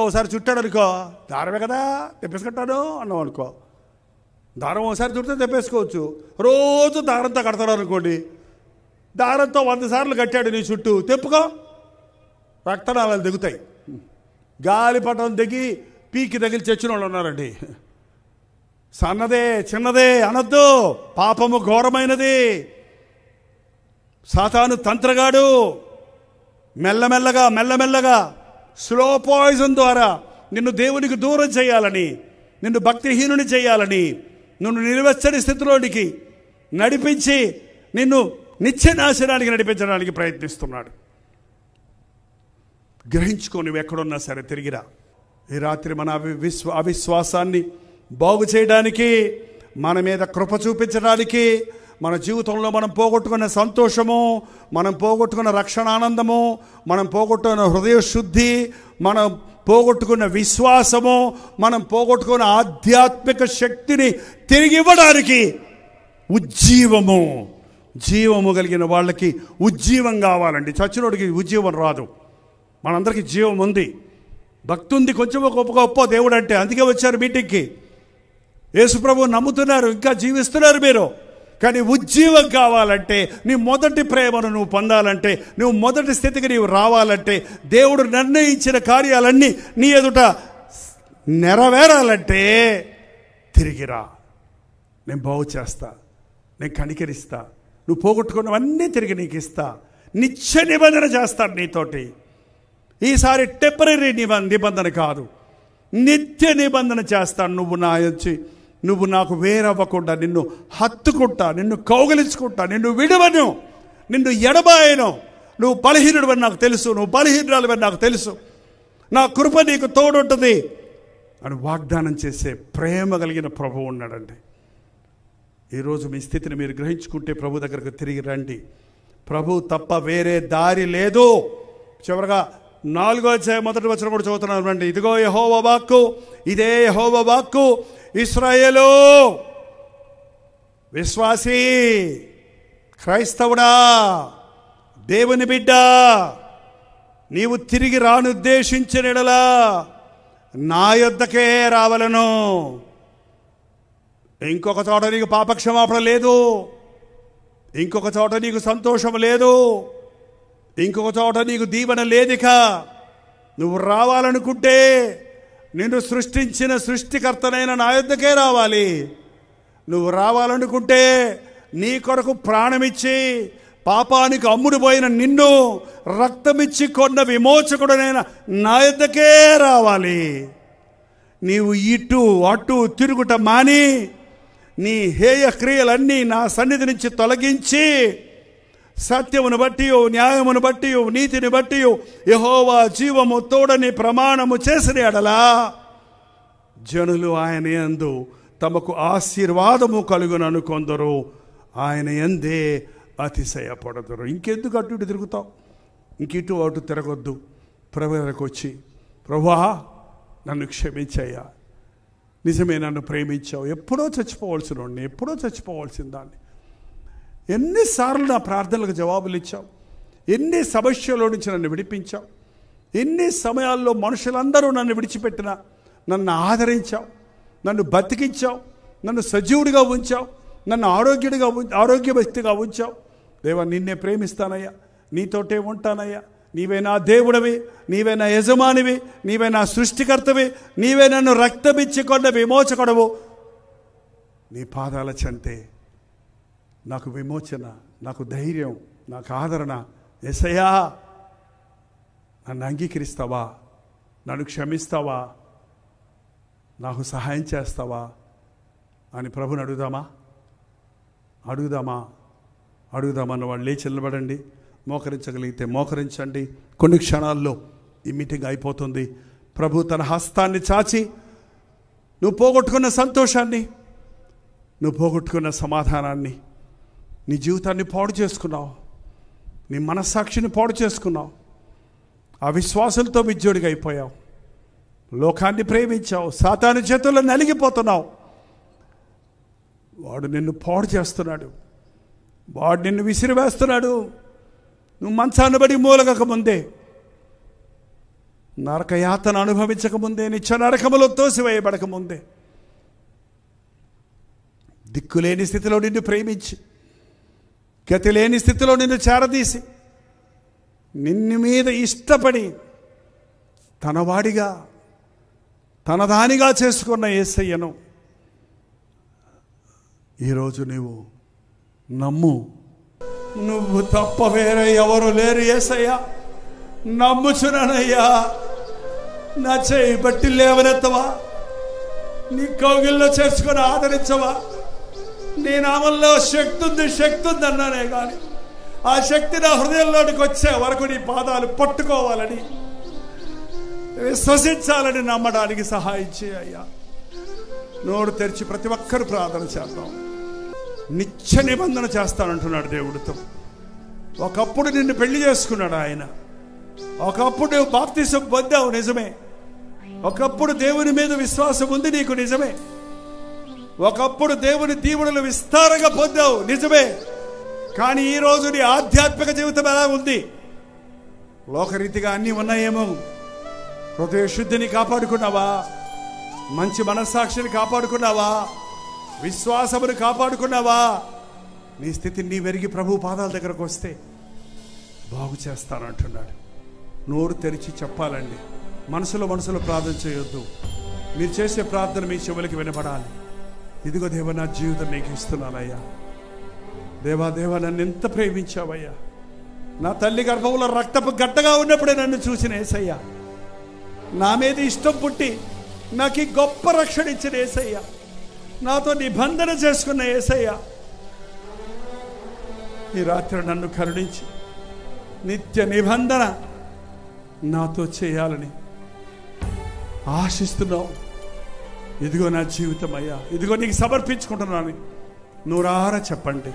ఒకసారి చుట్టాడు అనుకో, దారమే కదా తెప్పేసుకుంటాను అన్నావు అనుకో. దారం ఒకసారి చుడితే తెప్పేసుకోవచ్చు. రోజు దారంతో కడతాడు అనుకోండి, దారంతో 100 సార్లు కట్టాడు నీ చుట్టూ, తెప్పుకో, రక్తనాళాలు దిగుతాయి. గాలిపటం దిగి పీకి తగిలి చచ్చిన వాళ్ళు ఉన్నారండి. సన్నదే చిన్నదే అనొద్దు, పాపము ఘోరమైనది. సాతాను తంత్రగాడు. మెల్లమెల్లగా స్లో పాయిజన్ ద్వారా నిన్ను దేవునికి దూరం చేయాలని, నిన్ను భక్తిహీనుని చేయాలని, నిన్ను నిలువెచ్చని స్థితిలోనికి నడిపించి నిన్ను నిత్యనాశనానికి నడిపించడానికి ప్రయత్నిస్తున్నాడు. గ్రహించుకో, నువ్వు ఎక్కడున్నా సరే తిరిగిరా. ఈ రాత్రి మన అవిశ్వాసాన్ని బాగు చేయడానికి, మన మీద కృప చూపించడానికి, మన జీవితంలో మనం పోగొట్టుకున్న సంతోషము, మనం పోగొట్టుకున్న రక్షణ ఆనందము, మనం పోగొట్టుకున్న హృదయ శుద్ధి, మనం పోగొట్టుకున్న విశ్వాసము, మనం పోగొట్టుకున్న ఆధ్యాత్మిక శక్తిని తిరిగి ఇవ్వడానికి జీవము కలిగిన వాళ్ళకి ఉజ్జీవం కావాలండి. చచ్చినోడికి ఉజ్జీవం రాదు. మనందరికీ జీవం ఉంది, భక్తి ఉంది, కొంచెం గొప్ప దేవుడు అంటే. అందుకే వచ్చారు మీటింగ్కి. యేసుప్రభు నమ్ముతున్నారు, ఇంకా జీవిస్తున్నారు మీరు. కానీ ఉజ్జీవం కావాలంటే, నీ మొదటి ప్రేమను నువ్వు పొందాలంటే, నువ్వు మొదటి స్థితికి నీవు రావాలంటే, దేవుడు నిర్ణయించిన కార్యాలన్నీ నీ ఎదుట నెరవేరాలంటే తిరిగిరా. నేను బాగు చేస్తా, నేను కనికరిస్తా, నువ్వు పోగొట్టుకున్నవన్నీ తిరిగి నీకు ఇస్తా, నిత్య నిబంధన చేస్తాను నీతోటి. ఈసారి టెంపరీ నిబంధన కాదు, నిత్య నిబంధన చేస్తాను. నువ్వు నాకు వేరవ్వకుండా నిన్ను హత్తుకుంటా, నిన్ను కౌగిలించుకుంటా, నిన్ను విడవను, నిన్ను ఎడబాయను. నువ్వు బలహీనుడు అని నాకు తెలుసు, నువ్వు బలహీనురాలు అని నాకు తెలుసు, నా కృప నీకు తోడుంటుంది అని వాగ్దానం చేసే ప్రేమ కలిగిన ప్రభువు ఉన్నాడండి. ఈరోజు మీ స్థితిని మీరు గ్రహించుకుంటే ప్రభు దగ్గరకు తిరిగి రండి. ప్రభు తప్ప వేరే దారి లేదు. చివరగా 4వ అధ్యాయం 1వ వచనం కూడా చదువుతున్నాను రండి. ఇదిగో యెహోవా వాక్కు, ఇదే యెహోవా వాక్కు, ఇశ్రాయేలు విశ్వాసీ, క్రైస్తవుడా, దేవుని బిడ్డ, నీవు తిరిగి రానుద్దేశించిన ఎడలా నా యొద్దకే రావలను. ఇంకొక చోట నీకు పాపక్షమాపణ లేదు, ఇంకొక చోట నీకు సంతోషం లేదు, ఇంకొక చోట నీకు దీవెన లేదిక. నువ్వు రావాలనుకుంటే నిన్ను సృష్టించిన సృష్టికర్తనైన నా యొద్దకే రావాలి. నువ్వు రావాలనుకుంటే నీ కొరకు ప్రాణమిచ్చి పాపానికి అమ్ముడుపోయిన నిన్ను రక్తమిచ్చి కొన్న విమోచకుడనైన నా యొద్దకే రావాలి. నీవు ఇటు అటు తిరుగుట మాని నీ హేయ క్రియలన్నీ నా సన్నిధి నుంచి తొలగించి సత్యమును బట్టి, న్యాయమును బట్టి, నీతిని బట్టి యెహోవా జీవము తోడని ప్రమాణము చేసిన ఎడలా జనులు ఆయన యందు తమకు ఆశీర్వాదము కలుగునను కొందరు ఆయన యందే అతిశయపడదురు. ఇంకెందుకు అటు ఇటు తిరుగుతావు? ఇంకిటు అటు తిరగొద్దు. ప్రభు దగ్గరకు వచ్చి, ప్రభువా నన్ను క్షమించయ్యా, నిజమే నన్ను ప్రేమించావు, ఎప్పుడో చచ్చిపోవాల్సిన వాడిని, ఎప్పుడో చచ్చిపోవాల్సిన దాన్ని, ఎన్నిసార్లు నా ప్రార్థనలకు జవాబులు ఇచ్చావు, ఎన్ని సమస్యల నుంచి నన్ను విడిపించావు, ఎన్ని సమయాల్లో మనుషులందరూ నన్ను విడిచిపెట్టినా నన్ను ఆదరించావు, నన్ను బతికించావు, నన్ను సజీవుడిగా ఉంచావు, నన్ను ఆరోగ్య వ్యక్తిగా ఉంచావు. దేవా, నిన్నే ప్రేమిస్తానయ్యా, నీతోటే ఉంటానయ్యా, నీవే నా దేవుడవి, నీవే నా యజమానివి, నీవే నా సృష్టికర్తవి, నీవే నన్ను రక్తమిచ్చి కొన్న విమోచకుడవు. నీ పాదాల చెంతే నాకు విమోచన, నాకు ధైర్యం, నాకు ఆదరణ. యేసయ్యా, నన్ను అంగీకరిస్తావా? నన్ను క్షమిస్తావా? నాకు సహాయం చేస్తావా అని ప్రభుని అడుగుదామా? అడుగుదామన్న వాళ్ళు లేచి నిలబడండి. మోకరించగలిగితే మోకరించండి. కొన్ని క్షణాల్లో ఈ మీటింగ్ అయిపోతుంది. ప్రభు తన హస్తాన్ని చాచి నువ్వు పోగొట్టుకున్న సంతోషాన్ని, నువ్వు పోగొట్టుకున్న సమాధానాన్ని, నీ జీవితాన్ని పాడు చేసుకున్నావు, నీ మనస్సాక్షిని పాడు చేసుకున్నావు, అవిశ్వాసంతో విజ్జోడిగా అయిపోయావు, లోకాన్ని ప్రేమించావు, సాతాను చేతుల్లో నలిగిపోతున్నావు. వాడు నిన్ను పాడు చేస్తున్నాడు, వాడు నిన్ను విసిరివేస్తున్నాడు. నువ్వు మంచాన్ని బడి మూలగక ముందే, నరకయాతన అనుభవించకముందే, నిత్య నరకములో తోసివేయబడకముందే, దిక్కులేని స్థితిలో నిన్ను ప్రేమించి గతి లేని స్థితిలో నిన్ను చేరదీసి నిన్ను మీద ఇష్టపడి తనవాడిగా తనదానిగా చేసుకున్న యేసయ్యను ఈరోజు నీవు నమ్ము. నువ్వు తప్ప వేరే ఎవరు లేరు యేసయ్యా, నమ్ముచున్నానయ్యా. నా చేయి బట్టి లేవనెత్తవా, నీ కౌగిల్లో చేసుకొని ఆదరించవా. నీ నామంలో శక్తి ఉంది అన్నానే కానీ ఆ శక్తి నా హృదయంలోనికి వచ్చే వరకు నీ పాదాలు పట్టుకోవాలని, విశ్వసించాలని నమ్మడానికి సహాయం చేయ్యా. నోరు తెరిచి ప్రతి ఒక్కరు ప్రార్థన చేద్దాం. నిత్య నిబంధన చేస్తానంటున్నాడు దేవుడితో. ఒకప్పుడు నిన్ను పెళ్లి చేసుకున్నాడు ఆయన. ఒకప్పుడు నువ్వు బాప్తిసం పొందావు, నిజమే. ఒకప్పుడు దేవుని మీద విశ్వాసం ఉంది నీకు, నిజమే. ఒకప్పుడు దేవుని దీవెనలు విస్తారంగా పొందావు, నిజమే. కానీ ఈరోజు నీ ఆధ్యాత్మిక జీవితం ఎలా ఉంది? లోకరీతిగా అన్నీ ఉన్నాయేమో. హృదయ శుద్ధిని కాపాడుకున్నావా? మంచి మనస్సాక్షిని కాపాడుకున్నావా? విశ్వాసమును కాపాడుకున్నావా? నీ స్థితిని నీ వెరిగి ప్రభు పాదాల దగ్గరకు వస్తే బాగు చేస్తానంటున్నాడు. నోరు తెరిచి చెప్పాలండి. మనసులో ప్రార్థన చేయొద్దు. మీరు చేసే ప్రార్థన మీ చెవులకి వినపడాలి. ఇదిగో దేవా, నా జీవితం నీకు ఇస్తున్నానయ్యా. దేవా నన్ను ఎంత ప్రేమించావయ్యా. నా తల్లి గర్భంలో రక్తపు గడ్డగా ఉన్నప్పుడే నన్ను చూసిన యేసయ్యా. నా మీద ఇష్టం పుట్టి నాకు ఈ గొప్ప రక్షణ ఇచ్చిన యేసయ్యా. నాతో నిబంధన చేసుకున్న యేసయ్యా, ఈ రాత్రి నన్ను కరుణించి నిత్య నిబంధన నాతో చేయాలని ఆశిస్తున్నావు. ఇదిగో నా జీవితం అయ్యా, ఇదిగో నీకు సమర్పించుకుంటున్నాను. నూరారా చెప్పండి.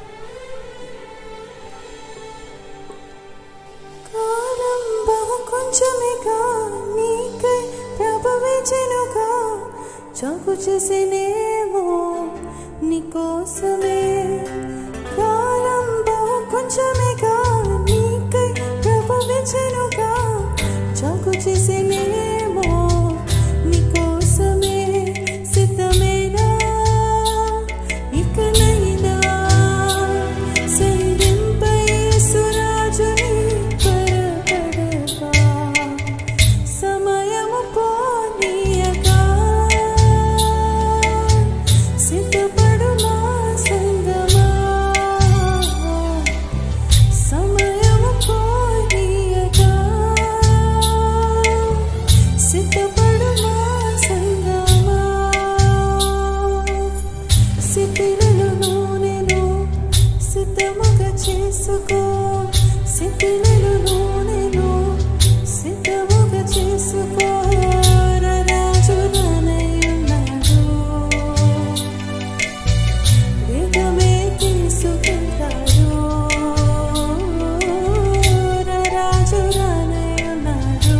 కాలం బహు కొంచెమేగా నీకై ప్రభువిచెనుగా, చాకు చేసినేమో నీకోసమే. కాలం బహు కొంచెమేగా నీకై ప్రభువిచెనుగా, చాకు చేసినేమో నీకోసమే. సిద్ధమేనా ఇకనైనా సంధింపై సురాజుని పరపడగా, సమయము పోనీయగా సిద్ధపడుమా సంగమా. సమయము పోనీయగా సిద్ధపడుమా సంగమా. సిద్ధిలను నూనెను సిద్ధముగా చేసుకో, సిద్ధిలను నూనెను సిద్ధముగా చేసుకో. రాజు రానయ్యున్నాడు, వేగమే తీసుకెళ్తాడు. రాజు రానయ్యున్నాడు,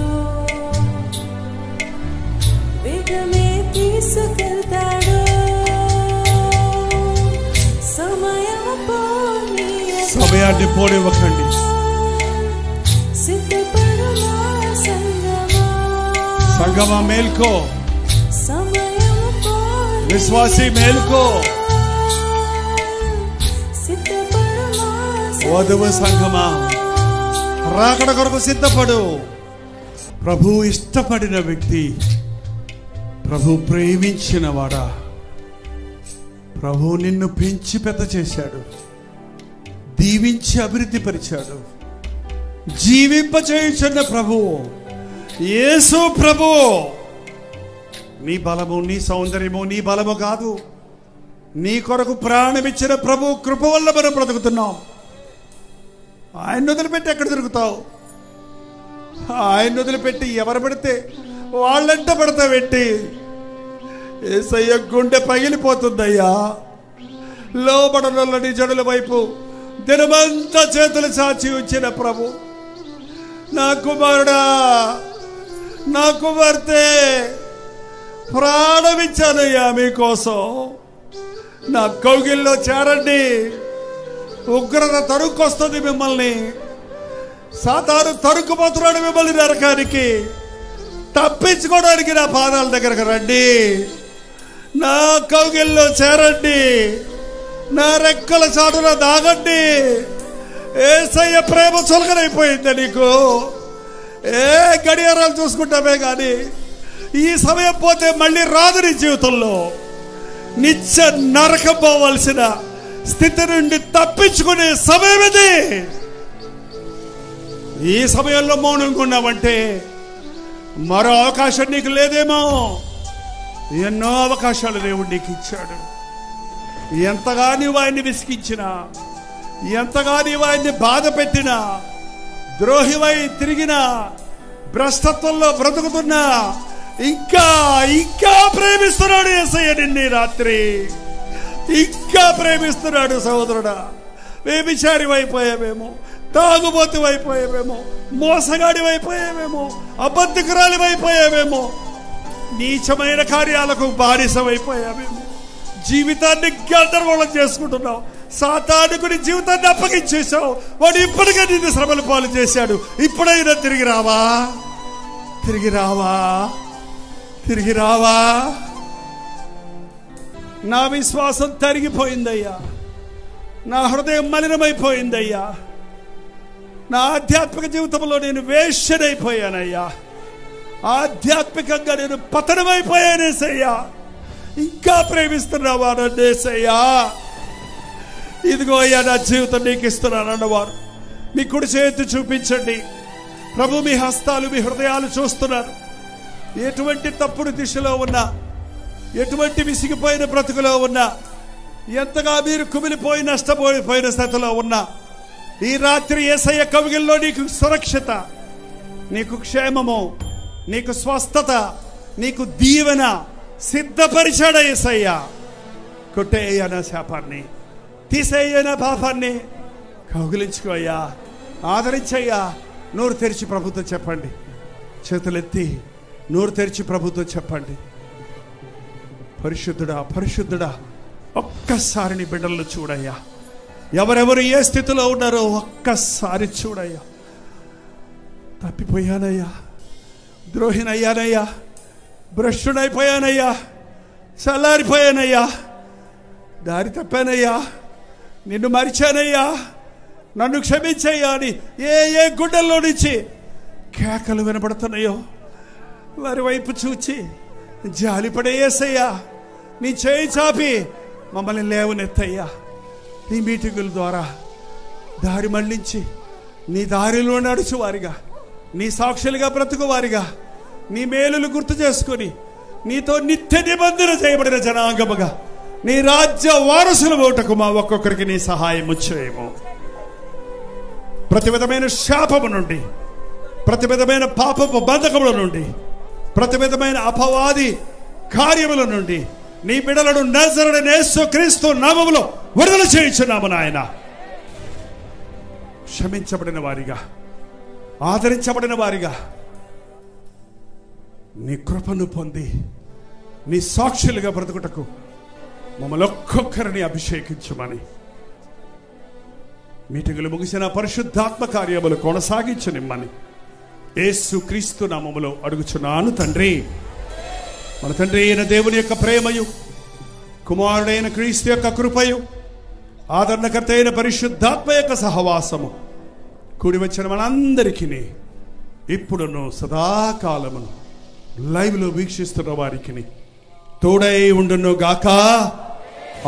వేగమే తీసుకెళ్తాడు. సమయాన్ని పోనివ్వకండి. సిద్ధపడుమా సంగమా. సంగమా మేల్కో, సమయము పోనీ విశ్వాసి మేల్కో. సిద్ధపడుమా వధువు సంగమా, రాకడ కొరకు సిద్ధపడు. ప్రభు ఇష్టపడిన వ్యక్తి, ప్రభు ప్రేమించిన వాడా. ప్రభు నిన్ను పెంచి పెద్ద చేశాడు, దీవించి అభివృద్ధి పరిచాడు, జీవింపచేయుచున్న ప్రభువు యేసు ప్రభువు. నీ బలము నీ సౌందర్యము నీ బలము కాదు, నీ కొరకు ప్రాణమిచ్చిన ప్రభు కృప వల్ల మనం బ్రతుకుతున్నాం. ఆయన వదిలిపెట్టి ఎక్కడ దొరుకుతావు? ఆయన వదిలిపెట్టి ఎవరు పడితే వాళ్ళంట పడతావెట్టి. యేసయ్య గుండె పగిలిపోతుందయ్యా. లోబడనొల్లని జనుల వైపు దినమంతా చేతులు చాచి ఉంచిన ప్రభు, నా కుమారుడా, నా కుమార్తె, ప్రాణమిచ్చానయ్యా మీకోసం. నా కౌగిల్లో చేరండి. ఉగ్రత తరుక్కొస్తుంది మిమ్మల్ని. సాతాను తరుక్కుపోతున్నాడు మిమ్మల్ని నరకానికి. తప్పించుకోవడానికి నా పాదాల దగ్గరకు రండి. నా కౌగిల్లో చేరండి. నా రెక్కల చాటున దాగండి. యేసయ్య ప్రేమ చులకనైపోయిందా నీకు? ఏ గడియారాలు చూసుకుంటామే కానీ ఈ సమయం పోతే మళ్ళీ రాదు నీ జీవితంలో. నిత్య నరకం పోవలసిన స్థితి నుండి తప్పించుకునే సమయం ఇది. ఈ సమయంలో మౌనంగా ఉన్నావంటే మరో అవకాశం నీకు లేదేమో. ఎన్నో అవకాశాలు దేవుడు నీకు ఇచ్చాడు. ఎంతగా నీవు ఆయన్ని విసిగించినా, ఎంతగా నీవు ఆయన్ని బాధ పెట్టినా, ద్రోహివై తిరిగినా, భ్రష్టత్వంలో బ్రతుకుతున్నా, ఇంకా ఇంకా ప్రేమిస్తున్నాడు యేసయ్య నిన్ను. రాత్రి ఇంకా ప్రేమిస్తున్నాడు సహోదరుడా. వ్యభిచారి అయిపోయావేమో, తాగుబోతు అయిపోయావేమో, మోసగాడి అయిపోయావేమో, అబద్ధకురాలి అయిపోయావేమో, నీచమైన కార్యాలకు బానిసమైపోయావేమో, జీవితాన్ని గందరగోళం చేసుకుంటున్నావు. సాతానుకు నీ జీవితాన్ని అప్పగించేశావు. వాడు ఇప్పటికే నిన్ను శ్రమల పాలు చేశాడు. ఇప్పుడైనా తిరిగి రావా? తిరిగి రావా? తిరిగి రావా? నా విశ్వాసం తరిగిపోయిందయ్యా. నా హృదయం మలినమైపోయిందయ్యా. నా ఆధ్యాత్మిక జీవితంలో నేను వేశ్యనైపోయానయ్యా. ఆధ్యాత్మికంగా నేను పతనమైపోయానేసయ్యా. ఇంకా ప్రేమిస్తున్నావా నన్నేసయ్యా? ఇదిగో అయ్యా నా జీవితం నీకు ఇస్తున్నాను అన్నవారు మీ కుడి చేతి చూపించండి. ప్రభు మీ హస్తాలు, మీ హృదయాలు చూస్తున్నారు. ఎటువంటి తప్పుడు దిశలో ఉన్నా, ఎటువంటి విసిగిపోయిన బ్రతుకులో ఉన్నా, ఎంతగా మీరు కుమిలిపోయి నష్టపోయిన స్థితిలో ఉన్నా, ఈ రాత్రి యేసయ్య కవిగిల్లో నీకు సురక్షిత, నీకు క్షేమము, నీకు స్వస్థత, నీకు దీవెన సిద్ధపరిచాడ యేసయ్య. కొట్టేయ్యా నా శాపాన్ని, తీసేయ్యా నా పాపాన్ని, కౌగిలించుకో అయ్యా, ఆదరించయ్యా. నోరు తెరిచి ప్రభుతో చెప్పండి. చేతులెత్తి నోరు తెరిచి ప్రభుతో చెప్పండి. పరిశుద్ధుడా, పరిశుద్ధుడా, ఒక్కసారి నీ బిడ్డలను చూడయ్యా. ఎవరెవరు ఏ స్థితిలో ఉన్నారో ఒక్కసారి చూడయ్యా. తప్పిపోయానయ్యా, ద్రోహినయ్యానయ్యా, భ్రష్టుడైపోయానయ్యా, చల్లారిపోయానయ్యా, దారి తప్పానయ్యా, నిన్ను మరిచానయ్యా, నన్ను క్షమించయ్యా అని ఏ ఏ గుడ్డల్లో నుంచి కేకలు వినబడుతున్నాయో వారి వైపు చూచి జాలిపడే యేసయ్యా, నీ చేయి చాపి మమ్మల్ని లేవనెత్తయ్యా. నీ మీటింగుల ద్వారా దారి మళ్లించి నీ దారిలో నడుచువారిగా, నీ సాక్షులుగా బ్రతుకువారిగా, నీ మేలులు గుర్తు చేసుకొని నీతో నిత్య నిబంధన చేయబడిన జనాంగముగా నీ రాజ్య వారసులు ఓటకు మా ఒక్కొక్కరికి నీ సహాయం చేయము. ప్రతి విధమైన శాపము నుండి, ప్రతి విధమైన పాపపు బంధకముల నుండి, ప్రతి విధమైన అపవాది కార్యముల నుండి నీ బిడ్డలను నజరుడైన యేసుక్రీస్తు నామములో విడుదల చేయించున్నాము నాయన. క్షమించబడిన వారిగా, ఆదరించబడిన వారిగా నీ కృపను పొంది నీ సాక్షులుగా బ్రతుకుటకు మమ్మల్ని ఒక్కొక్కరిని అభిషేకించమని, మీటింగులు ముగిసిన పరిశుద్ధాత్మ కార్యములు కొనసాగించనిమ్మని యేసుక్రీస్తు నామములో అడుగుచున్నాను తండ్రి. మన తండ్రి అయిన దేవుని యొక్క ప్రేమయు, కుమారుడైన క్రీస్తు యొక్క కృపయు, ఆదరణకర్త అయిన పరిశుద్ధాత్మ యొక్క సహవాసము కూడి వచ్చిన మనందరికీ ఇప్పుడును సదాకాలమును లైవ్లో వీక్షిస్తున్న వారికి తోడై ఉండును గాక.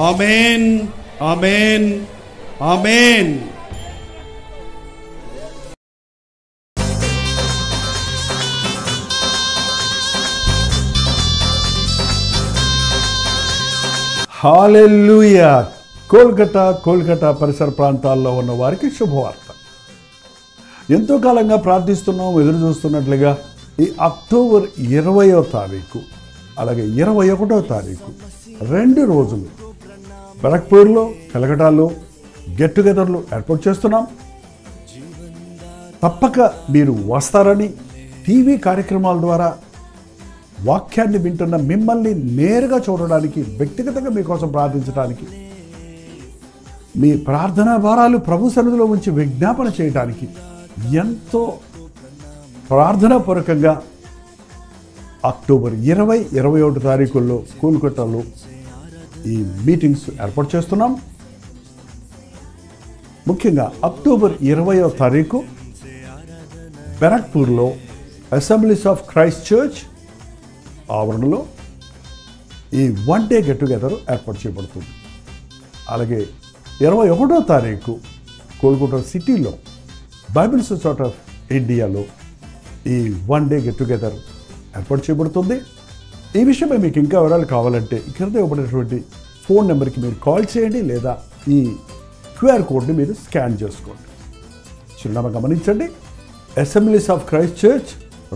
ఆమేన్, ఆమేన్, ఆమేన్. హల్లెలూయా. కోల్కతా పరిసర ప్రాంతాల్లో ఉన్న వారికి శుభవార్త. ఎంతో కాలంగా ప్రార్థిస్తున్నాం, ఎదురు చూస్తున్నట్లుగా ఈ అక్టోబర్ 20వ తారీఖు అలాగే 21వ తారీఖు 2 రోజులు బరక్పూర్లో, కలకటాలో గెట్ టుగెదర్లు ఏర్పాటు చేస్తున్నాం. తప్పక మీరు వస్తారని, టీవీ కార్యక్రమాల ద్వారా వాక్యాన్ని వింటున్న మిమ్మల్ని నేరుగా చూడడానికి, వ్యక్తిగతంగా మీకోసం ప్రార్థించడానికి, మీ ప్రార్థనా భారాలు ప్రభు సన్నిధిలో ఉంచి విజ్ఞాపన చేయడానికి ఎంతో ప్రార్థనాపూర్వకంగా అక్టోబర్ 20, 21 తారీఖుల్లో కోల్కతాలో ఈ మీటింగ్స్ ఏర్పాటు చేస్తున్నాం. ముఖ్యంగా అక్టోబర్ 20వ తారీఖు బెరక్పూర్లో అసెంబ్లీస్ ఆఫ్ క్రైస్ట్ చర్చ్ ఆవరణలో ఈ 1 డే గెట్ టుగెదర్ ఏర్పాటు చేయబడుతుంది. అలాగే 21వ తారీఖు కోల్కతా సిటీలో బైబిల్ సొసైటీ ఆఫ్ ఇండియాలో ఈ 1 డే గెట్ టుగెదర్ ఏర్పాటు చేయబడుతుంది. ఈ విషయమై మీకు ఇంకా వివరాలు కావాలంటే ఇక్కడ ఇవ్వబడినటువంటి ఫోన్ నెంబర్కి మీరు కాల్ చేయండి, లేదా ఈ క్యూఆర్ కోడ్ని మీరు స్కాన్ చేసుకోండి. చిరునామా గమనించండి, assemblies of Christ church,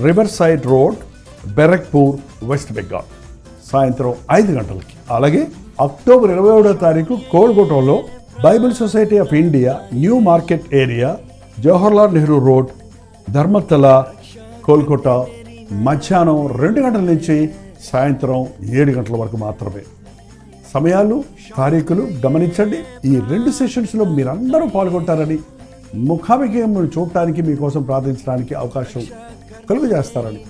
river side road, Barrackpore, west Bengal, సాయంత్రం 5 గంటలకి. అలాగే అక్టోబర్ 21వ తారీఖు కోల్కతాలో Bible society of India new market area, Jawaharlal Nehru road, Dharmatala, Kolkata మధ్యాహ్నం 2 గంటల నుంచి సాయంత్రం 7 గంటల వరకు మాత్రమే. సమయాలు, తారీఖులు గమనించండి. ఈ 2 సెషన్స్లో మీరందరూ పాల్గొంటారని, ముఖాముఖిగా చూడటానికి, మీకోసం ప్రార్థించడానికి అవకాశం కలుగజేస్తారని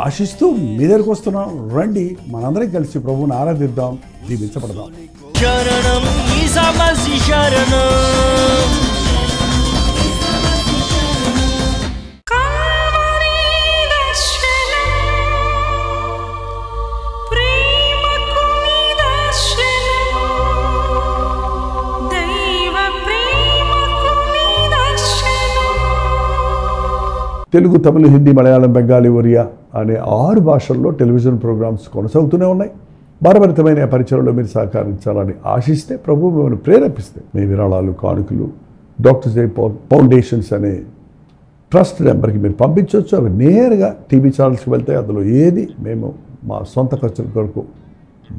ఆశిస్తూ మీ దగ్గరకు వస్తున్నాం. రండి, మనందరం కలిసి ప్రభువుని ఆరాధిద్దాం, దీవించబడదాం. శరణం ఈసా మసీహ్ శరణం. కల్వరి దర్శనం, ప్రేమకు నిదర్శనం, దైవ ప్రేమకు నిదర్శనం. తెలుగు, తమిళ, హిందీ, మలయాళం, బెంగాలీ, ఒరియా అనే 6 భాషల్లో టెలివిజన్ ప్రోగ్రామ్స్ కొనసాగుతూనే ఉన్నాయి. భారభరితమైన పరిచయంలో మీరు సహకరించాలని ఆశిస్తే, ప్రభు మిమ్మల్ని ప్రేరేపిస్తే మీ విరాళాలు, కానుకలు డాక్టర్ జై పాల్ ఫౌండేషన్స్ అనే ట్రస్ట్ నెంబర్కి మీరు పంపించవచ్చు. అవి నేరుగా టీవీ ఛానల్స్కి వెళ్తాయి. అందులో ఏది మేము మా సొంత ఖర్చుల కొరకు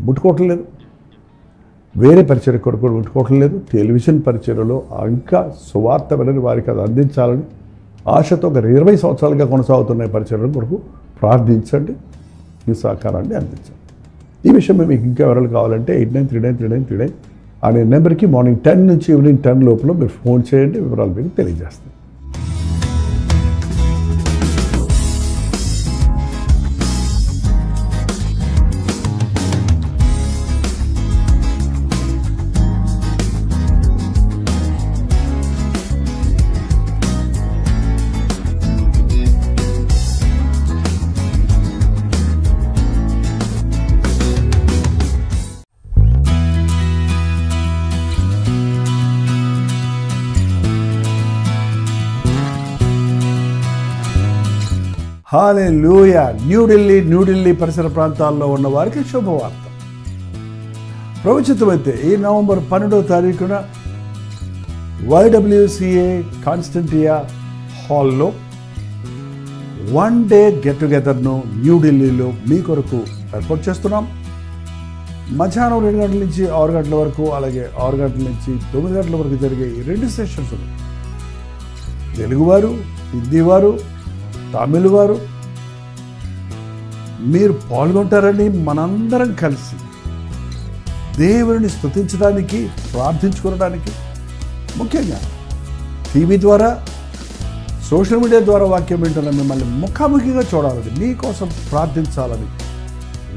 ముట్టుకోవటం లేదు, వేరే పరిచయ కొరకు ముట్టుకోవటం లేదు. టెలివిజన్ పరిచయలో ఇంకా సువార్త వినని వారికి అది అందించాలని ఆశతో ఒక 20 సంవత్సరాలుగా కొనసాగుతున్న పరిచయం కొరకు ప్రార్థించండి, మీ సహకారాన్ని అందించండి. ఈ విషయం మీకు ఇంకా వివరాలు కావాలంటే 89393939 అనే నెంబర్కి మార్నింగ్ 10 నుంచి ఈవినింగ్ 10 లోపల మీరు ఫోన్ చేయండి, వివరాలు మీకు తెలియజేస్తాం. హల్లెలూయా. న్యూఢిల్లీ పరిసర ప్రాంతాల్లో ఉన్న వారికి శుభవార్త. ప్రవచితమైతే ఈ నవంబర్ 12వ తారీఖున YWCA కాన్స్టంటియా హాల్లో 1 డే గెట్ టుగెదర్ను న్యూఢిల్లీలో మీ కొరకు ఏర్పాటు చేస్తున్నాం. మధ్యాహ్నం 2 గంటల నుంచి 6 గంటల వరకు, అలాగే 6 గంటల నుంచి 9 గంటల వరకు జరిగే ఈ 2 సెషన్స్ తెలుగువారు, హిందీవారు, తమిళ వారు మీరు పాల్గొంటారని, మనందరం కలిసి దేవుని స్తుతించడానికి, ప్రార్థించుకోవడానికి, ముఖ్యంగా టీవీ ద్వారా, సోషల్ మీడియా ద్వారా వాక్యం వింటున్న మిమ్మల్ని ముఖాముఖిగా చూడాలని, మీకోసం ప్రార్థించాలని,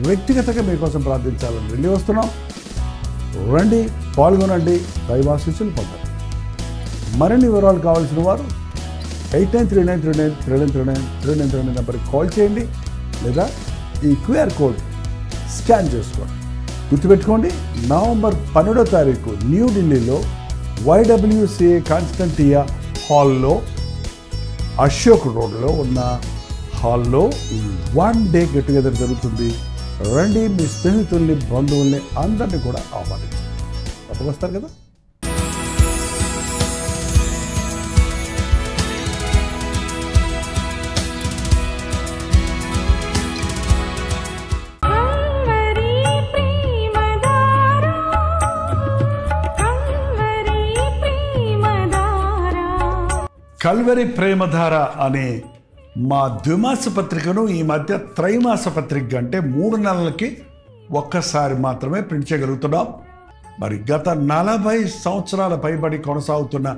వ్యక్తిగతంగా మీకోసం ప్రార్థించాలని వెళ్ళి వస్తున్నాం. రండి, పాల్గొనండి, దైవాశీస్సులు పొందండి. మరిన్ని వివరాలు కావాల్సిన వారు 8939393939 నెంబర్కి కాల్ చేయండి, లేదా ఈ క్యూఆర్ కోడ్ స్కాన్ చేసుకోండి. గుర్తుపెట్టుకోండి, నవంబర్ 12వ తారీఖు న్యూఢిల్లీలో YWCA కాన్స్టంటియా హాల్లో, అశోక్ రోడ్లో ఉన్న హాల్లో ఈ 1 డే గెట్ టుగెదర్ జరుగుతుంది. రండి, మీ స్నేహితుల్ని, బంధువుల్ని అందరినీ కూడా ఆహ్వానించండి. తప్పక వస్తారు కదా. కల్వరి ప్రేమధార అనే మా ద్విమాస పత్రికను ఈ మధ్య త్రైమాస పత్రిక అంటే 3 నెలలకి ఒక్కసారి మాత్రమే ప్రింట్ చేయగలుగుతున్నాం. మరి గత 40 సంవత్సరాల పైబడి కొనసాగుతున్న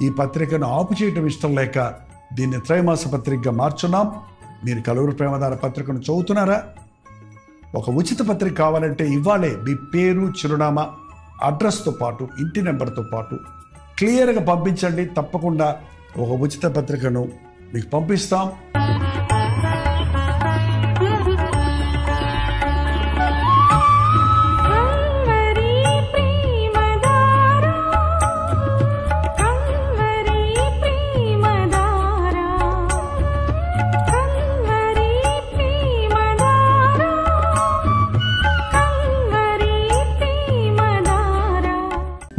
ఈ పత్రికను ఆపు చేయటం ఇష్టం లేక దీన్ని త్రైమాస పత్రికగా మార్చున్నాం. మీరు కల్వరి ప్రేమధార పత్రికను చదువుతున్నారా? ఒక ఉచిత పత్రిక కావాలంటే ఇవ్వాలే మీ పేరు, చిరునామా, అడ్రస్తో పాటు, ఇంటి నెంబర్తో పాటు క్లియర్గా పంపించండి. తప్పకుండా ఒక ఉచిత పత్రికను మీకు పంపిస్తాం.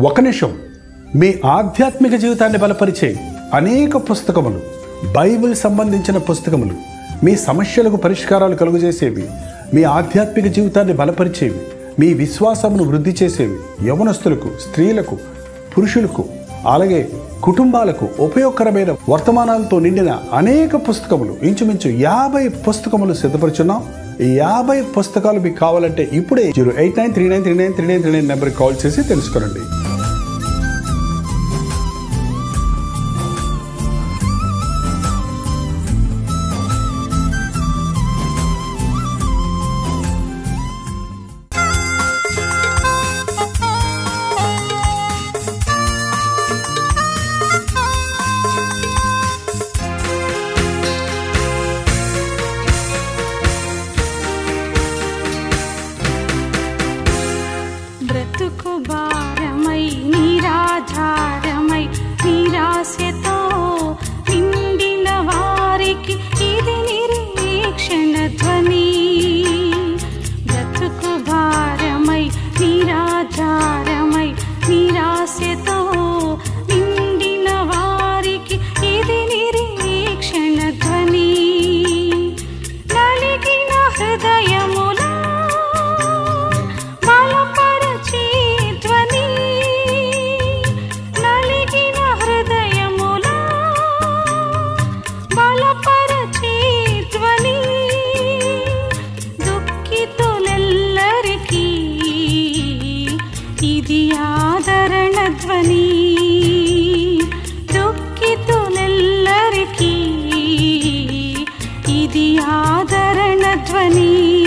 ఒక నిమిషం. మీ ఆధ్యాత్మిక జీవితాన్ని బలపరిచే అనేక పుస్తకములు, బైబిల్ సంబంధించిన పుస్తకములు, మీ సమస్యలకు పరిష్కారాలు కలుగజేసేవి, మీ ఆధ్యాత్మిక జీవితాన్ని బలపరిచేవి, మీ విశ్వాసమును వృద్ధి చేసేవి, యవనస్తులకు, స్త్రీలకు, పురుషులకు, అలాగే కుటుంబాలకు ఉపయోగకరమైన వర్తమానాలతో నిండిన అనేక పుస్తకములు, ఇంచుమించు 50 పుస్తకములు సిద్ధపరుచున్నాం. ఈ 50 పుస్తకాలు మీకు కావాలంటే ఇప్పుడే 08939393939 నెంబర్కి కాల్ చేసి తెలుసుకోండి. బ్రతుకు భారమై నిరాధారమై నిరాశతో నిండిన వారికి ఇది నిరీక్షణ ధ్వని. బ్రతుకు భారమై నిరాధారమై నిరాశతో నిండిన వారికి ఇది నిరీక్షణ ధ్వని. నలిగిన హృదయముల ఇది ఆదరణ ధ్వని. దుఃఖితులెల్లరికీ ఇది ఆదరణ ధ్వని.